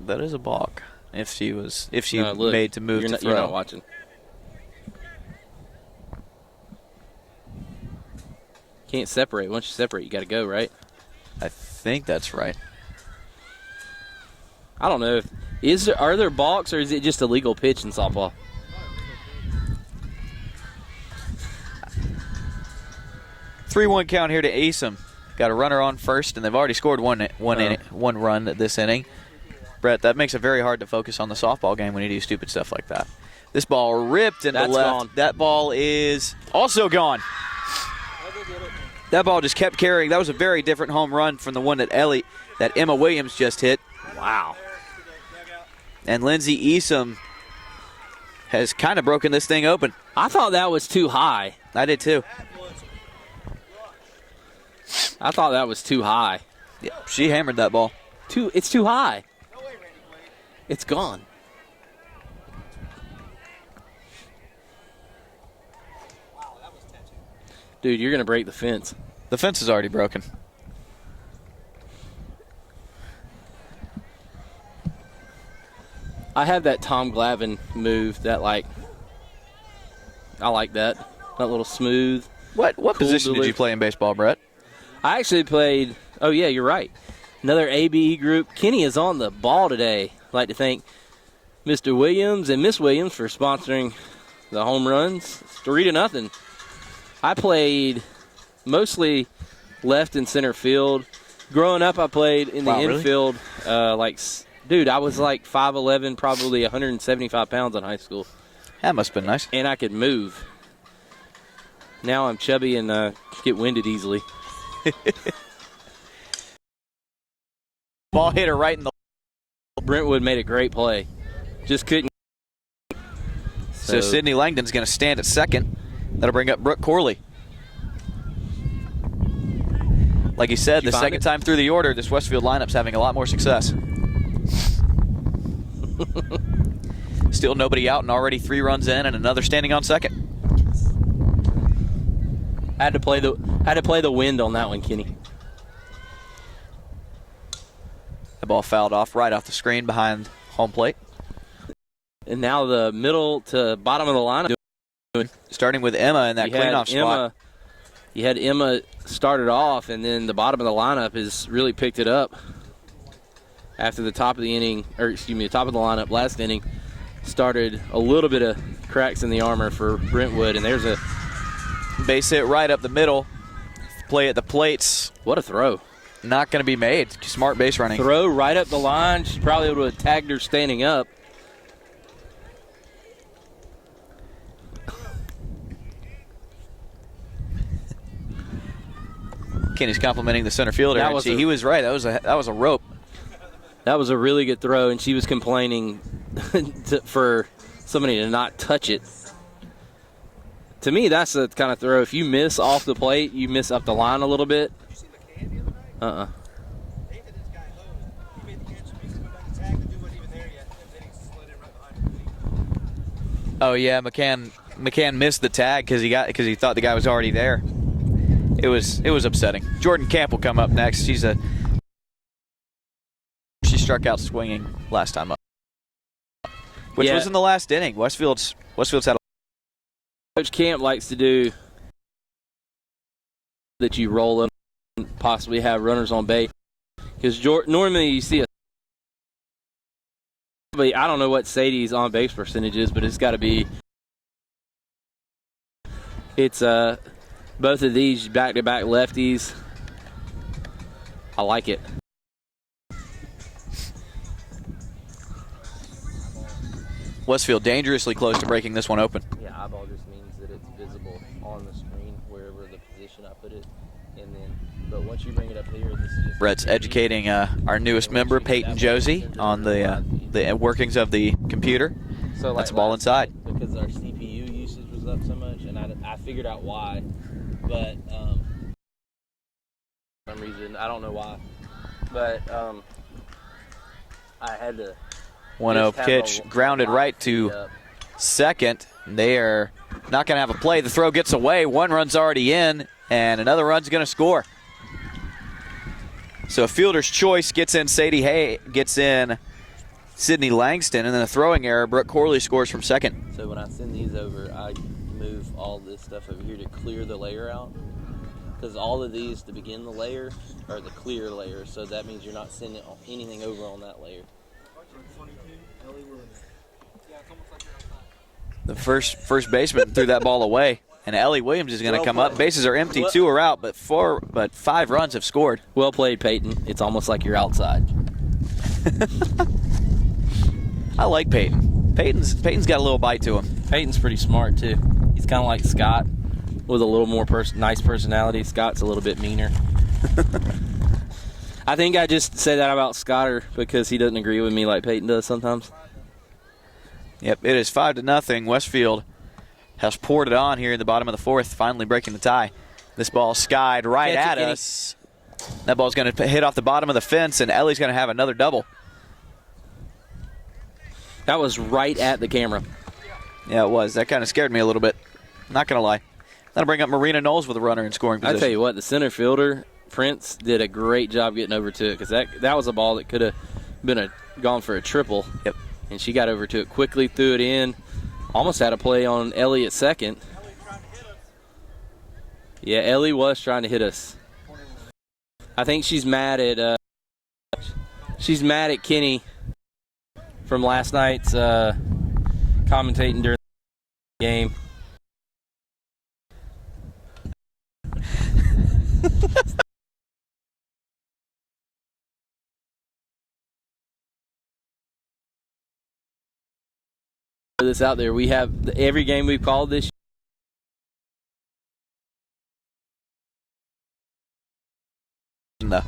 That is a balk. If she made to move to throw. You're not watching. Can't separate. Once you separate, you got to go, right? I think that's right. I don't know. Are there balks or is it just a legal pitch in softball? 3-1 count here to Easom. Got a runner on first, and they've already scored one run this inning. Brett, that makes it very hard to focus on the softball game when you do stupid stuff like that. This ball ripped into left. Gone. That ball is also gone. That ball just kept carrying. That was a very different home run from the one that Emma Williams just hit. Wow. And Lindsay Easom has kind of broken this thing open. I thought that was too high. I did too. I thought that was too high. Yeah, she hammered that ball. It's too high. It's gone. Dude, you're going to break the fence. The fence is already broken. I have that Tom Glavine move that, I like that. That little smooth. What cool position did you play in baseball, Brett? I actually played, oh yeah, you're right. Another ABE group. Kenny is on the ball today. I'd like to thank Mr. Williams and Miss Williams for sponsoring the home runs. It's 3-0. I played mostly left and center field. Growing up, I played in the infield. Really? Dude, I was like 5'11", probably 175 pounds in high school. That must have been nice. And I could move. Now I'm chubby and get winded easily. Ball hit her right in the... Brentwood made a great play. Just couldn't. So Sydney Langdon's going to stand at second. That'll bring up Brooke Corley. Like you said, the second time through the order, this Westfield lineup's having a lot more success. Still nobody out and already 3 runs in and another standing on second. Had to play the wind on that one, Kenny. The ball fouled off right off the screen behind home plate. And now the middle to bottom of the lineup. Starting with Emma in that cleanoff spot. You had Emma started off, and then the bottom of the lineup has really picked it up. After the top of the inning, the top of the lineup last inning started a little bit of cracks in the armor for Brentwood, and there's a base hit right up the middle. Play at the plates. What a throw. Not going to be made. Smart base running. Throw right up the line. She probably would have tagged her standing up. Kenny's complimenting the center fielder. He was right. That was a rope. That was a really good throw, and she was complaining for somebody to not touch it. To me, that's the kind of throw. If you miss off the plate, you miss up the line a little bit. Oh yeah, McCann missed the tag because he thought the guy was already there. It was upsetting. Jordan Camp will come up next. She struck out swinging last time up, which was in the last inning. Westfield's had. Coach Camp likes to do that. You roll up and possibly have runners on base because normally you see I don't know what Sadie's on base percentage is, but it's got to be. It's both of these back-to-back lefties. I like it. Westfield dangerously close to breaking this one open. Yeah, eyeball just means that it's visible on the screen wherever the position I put it, but once you bring it up here, this is just. Brett's educating our newest member, Peyton Josie, on the workings of the computer. So that's the ball inside. Because our CPU usage was up so much, and I figured out why, but for some reason I don't know why, but I had to. 1-0 pitch, grounded right to second. They are not going to have a play. The throw gets away. One run's already in, and another run's going to score. So a fielder's choice gets in gets in Sydney Langston, and then a throwing error. Brooke Corley scores from second. So when I send these over, I move all this stuff over here to clear the layer out. because all of these to begin the layer are the clear layer, so that means you're not sending anything over on that layer. The first baseman threw that ball away, and Ellie Williams is going to come up. Bases are empty, 2 are out, but 5 runs have scored. Well played, Peyton. It's almost like you're outside. I like Peyton. Peyton's got a little bite to him. Peyton's pretty smart too. He's kind of like Scott with a little more nice personality. Scott's a little bit meaner. I think I just said that about Scotter because he doesn't agree with me like Peyton does sometimes. Yep, it is 5-0. Westfield has poured it on here in the bottom of the 4th, finally breaking the tie. This ball skied right at us. That ball's going to hit off the bottom of the fence, and Ellie's going to have another double. That was right at the camera. Yeah, it was. That kind of scared me a little bit. Not going to lie. That'll bring up Marina Knowles with a runner in scoring position. I tell you what, the center fielder, Prince, did a great job getting over to it because that was a ball that could have been gone for a triple. Yep. And she got over to it quickly, threw it in. Almost had a play on Ellie at second. Yeah, Ellie was trying to hit us. I think she's mad at Kenny from last night's commentating during the game. This out there, we have every game we've called this. No.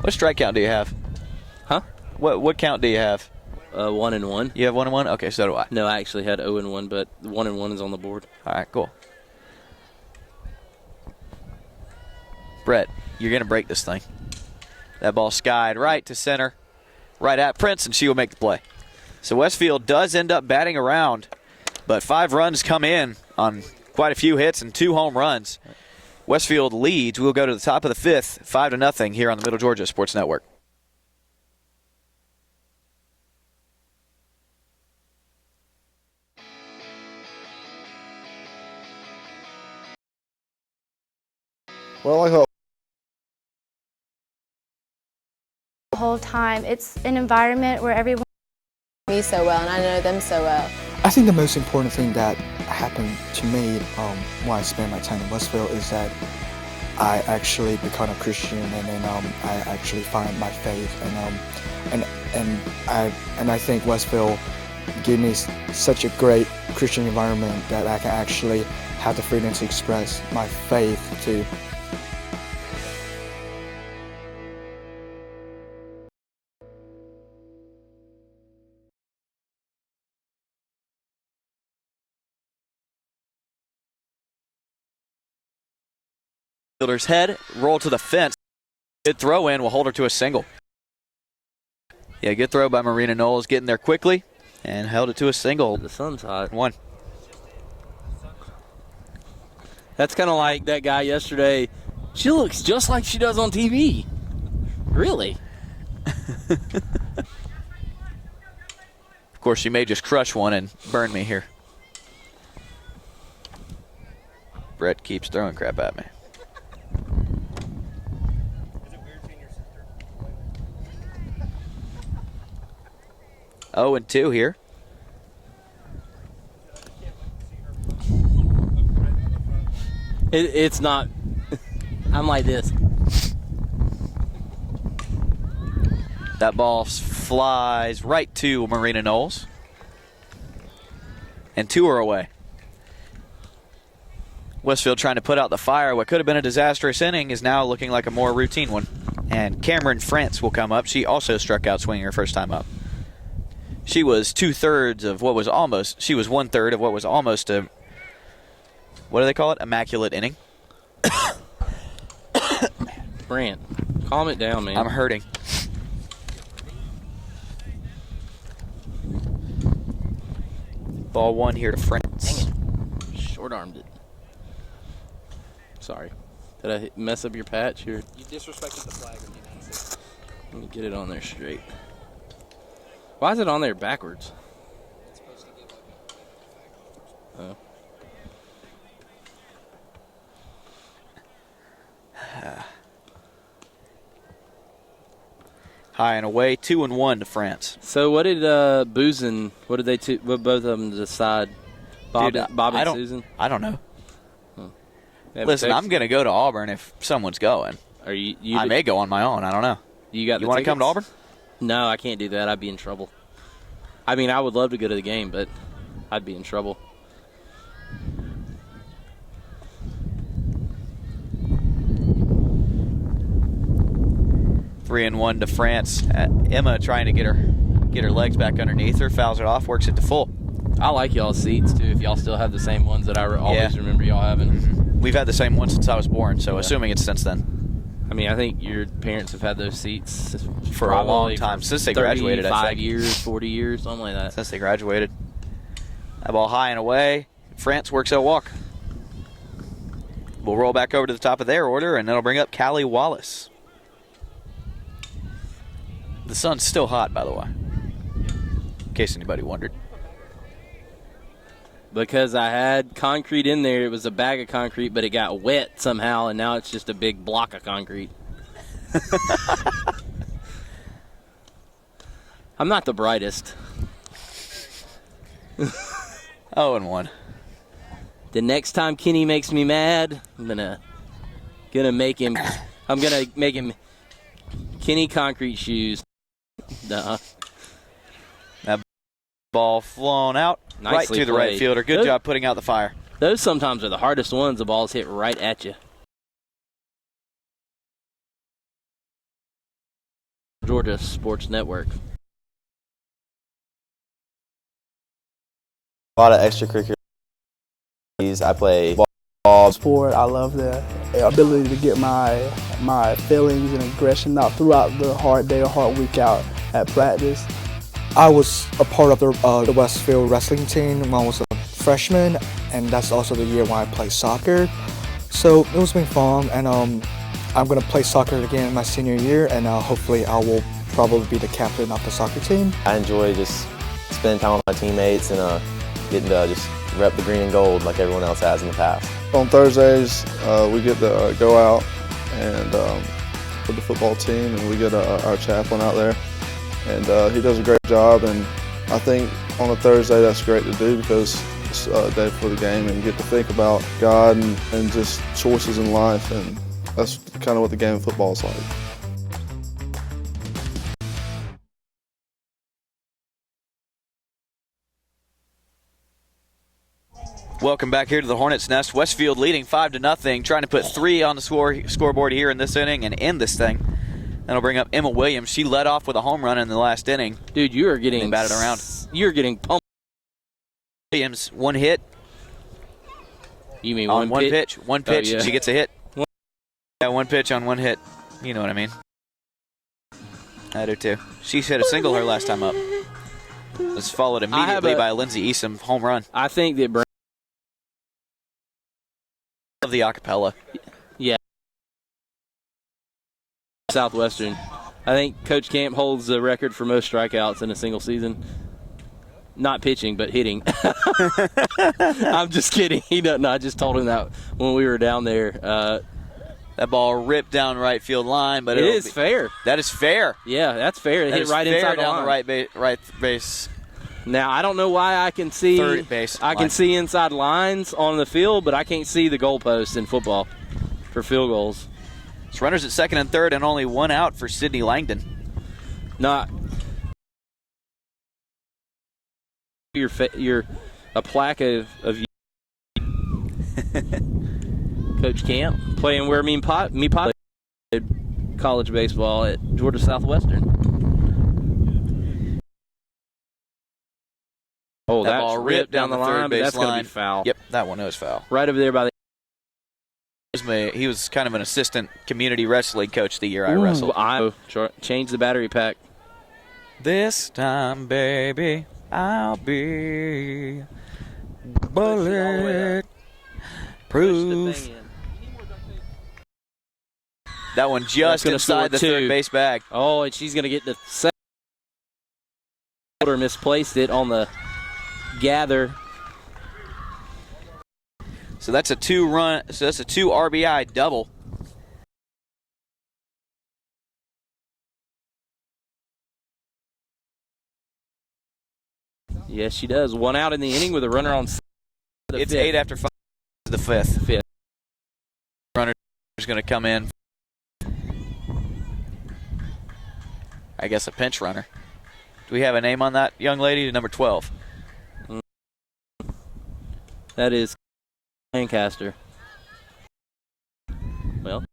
What strike count do you have? Huh? What count do you have? 1-1. You have 1-1? Okay, so do I. No, I actually had 0-1, but 1-1 is on the board. All right, cool. Brett, you're going to break this thing. That ball skied right to center, right at Prince, and she will make the play. So Westfield does end up batting around, but 5 runs come in on quite a few hits and 2 home runs. Westfield leads. We'll go to the top of the 5th, 5-0 here on the Middle Georgia Sports Network. Well, I hope The whole time. It's an environment where everyone Me so well, and I know them so well. I think the most important thing that happened to me when I spent my time in Westfield is that I actually become a Christian, and then I actually find my faith, and I think Westfield gave me such a great Christian environment that I can actually have the freedom to express my faith to. Fielder's head, roll to the fence. Good throw in, will hold her to a single. Yeah, good throw by Marina Knowles, getting there quickly and held it to a single. The sun's hot. 1. That's kind of like that guy yesterday. She looks just like she does on TV. Really? Of course, she may just crush one and burn me here. Brett keeps throwing crap at me. Oh, and 2 here. It's not. I'm like this. That ball flies right to Marina Knowles. And 2 are away. Westfield trying to put out the fire. What could have been a disastrous inning is now looking like a more routine one. And Cameron France will come up. She also struck out swinging her first time up. She was 2/3 of what was almost, she was 1/3 of what was almost a, what do they call it? Immaculate inning. Brant, calm it down, man. I'm hurting. Ball 1 here to France. Dang it. Short-armed it. Sorry. Did I mess up your patch here? You disrespected the flag of the United States. Let me get it on there straight. Why is it on there backwards? It's supposed to give like a flag off or something. High and away, 2-1 to France. So what did Boozen? What did what both of them decide? Bob and Susan. I don't know. Huh. Listen, I'm going to go to Auburn if someone's going. Are you? I may go on my own. I don't know. You got? You want to come to Auburn? No, I can't do that. I'd be in trouble. I mean, I would love to go to the game, but I'd be in trouble. Three and 1 to France. Emma trying to get her legs back underneath her, fouls it off, works it to full. I like y'all's seats too. If y'all still have the same ones that I always remember y'all having. Mm-hmm. We've had the same ones since I was born, so assuming it's since then. I mean, I think your parents have had those seats for a long time, since they graduated. 5 years, 40 years, something like that. Since they graduated. That ball high and away. France works a walk. We'll roll back over to the top of their order, and that'll bring up Callie Wallace. The sun's still hot, by the way, in case anybody wondered. Because I had concrete in there. It was a bag of concrete, but it got wet somehow, and now it's just a big block of concrete. I'm not the brightest. 0-1. The next time Kenny makes me mad, I'm gonna make him. I'm gonna make him Kenny concrete shoes. Nuh-uh. That ball flown out. Nicely right to the played. right fielder. Good job putting out the fire. Those sometimes are the hardest ones. The balls hit right at you. Georgia Sports Network. A lot of extracurricular. I play ball. Sport. I love the ability to get my feelings and aggression out throughout the hard day or hard week out at practice. I was a part of the Westfield wrestling team when I was a freshman, and that's also the year when I played soccer. So it was been fun, and I'm going to play soccer again my senior year, and hopefully I will probably be the captain of the soccer team. I enjoy just spending time with my teammates and getting to just rep the green and gold like everyone else has in the past. On Thursdays, we get to go out and with the football team, and we get our chaplain out there, and he does a great job. And I think on a Thursday that's great to do because it's a day before the game, and you get to think about God and just choices in life, and that's kind of what the game of football is like. Welcome back here to the Hornets' Nest. Westfield leading 5-0, trying to put 3 on the scoreboard here in this inning and end this thing. That'll bring up Emma Williams. She led off with a home run in the last inning. Dude, you are getting batted around. You're getting pumped. Williams, one hit. You mean on one pitch? One pitch, yeah. She gets a hit. Yeah, one pitch on one hit. You know what I mean. I do too. She hit a single her last time up. It was followed immediately by a Lindsay Easom home run. I think that Of the acapella. Yeah. Southwestern. I think Coach Camp holds the record for most strikeouts in a single season. Not pitching, but hitting. I'm just kidding. He doesn't. I just told him that when we were down there. That ball ripped down right field line, but it is fair. That is fair. Yeah, that's fair. It hit right inside down the line. the right base. Now I don't know why I can see third base. I can see inside lines on the field, but I can't see the goalposts in football for field goals. It's runners at second and third, and only one out for Sydney Langdon. Not you're a plaque of Coach Camp playing where me played college baseball at Georgia Southwestern. Oh, that that's ball ripped down the line, third but base that's line. going to be foul. Yep, that one was foul. Right over there by the. He was kind of an assistant community wrestling coach the year I wrestled. I changed the battery pack. This time, baby, I'll be bullet proof. That one just inside the third base bag. Oh, and she's going to get the second. Misplaced it on the gather. So that's a 2 RBI double. Yes, she does. 1 out in the inning with a runner on. It's 8 after 5 to the 5th. Runner is going to come in. I guess a pinch runner. Do we have a name on that young lady? Number 12. That is Lancaster. Well,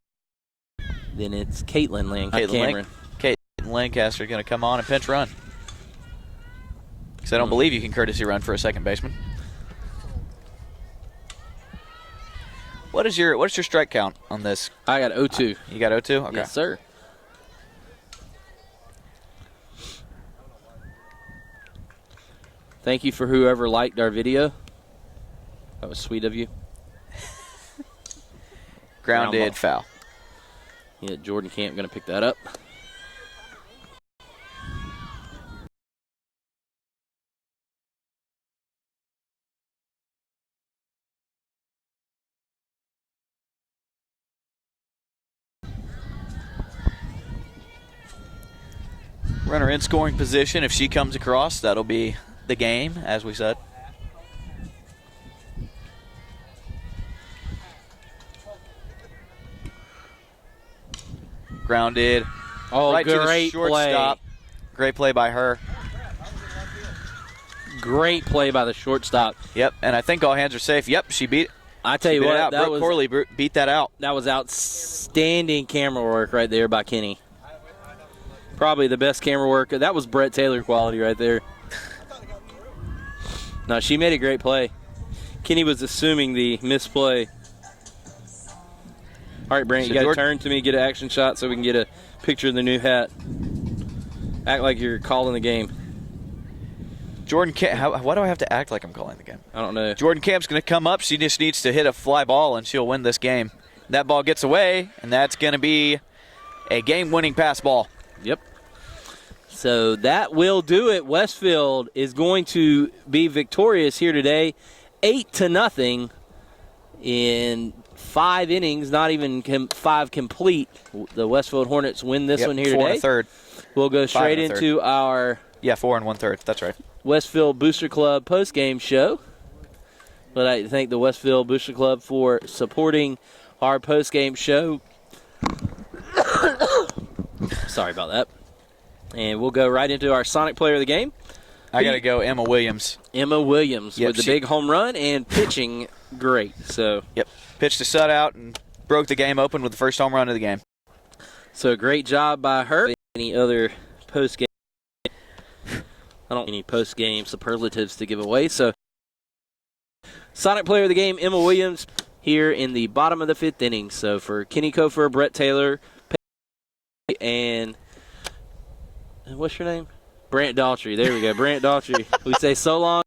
then it's Caitlin Lancaster. Caitlin Lancaster going to come on and pinch run. Because I don't believe you can courtesy run for a second baseman. What's your strike count on this? I got 0-2. You got 0-2? Okay. Yes, sir. Thank you for whoever liked our video. That was sweet of you. Grounded foul. Yeah, Jordan Camp going to pick that up. Runner in scoring position. If she comes across, that'll be the game, as we said. Grounded. Oh, right to the great shortstop. play. Great play by her. Great play by the shortstop. Yep, and I think all hands are safe. Yep, she beat. I tell you what, Brooke Corley beat that out. That was outstanding camera work right there by Kenny. Probably the best camera work. That was Brett Taylor quality right there. No, she made a great play. Kenny was assuming the misplay. All right, Brent, you got to turn to me, get an action shot so we can get a picture of the new hat. Act like you're calling the game. Jordan Camp, why do I have to act like I'm calling the game? I don't know. Jordan Camp's going to come up. She just needs to hit a fly ball, and she'll win this game. That ball gets away, and that's going to be a game-winning pass ball. Yep. So that will do it. Westfield is going to be victorious here today, 8-0 in 5 innings, not even 5 complete. The Westfield Hornets win this one here today. 4 1/3. We'll go straight into our 4 1/3. That's right. Westfield Booster Club postgame show. But I thank the Westfield Booster Club for supporting our postgame show. Sorry about that. And we'll go right into our Sonic Player of the Game. I got to go Emma Williams. Emma Williams with the big home run and pitching great. So yep, pitched a shutout and broke the game open with the first home run of the game. So great job by her. Any other post-game? I don't have any post-game superlatives to give away. So Sonic Player of the Game, Emma Williams, here in the bottom of the 5th inning. So for Kenny Kofer, Brett Taylor, and what's your name? Brant Daughtry. There we go. Brant Daughtry. We say so long.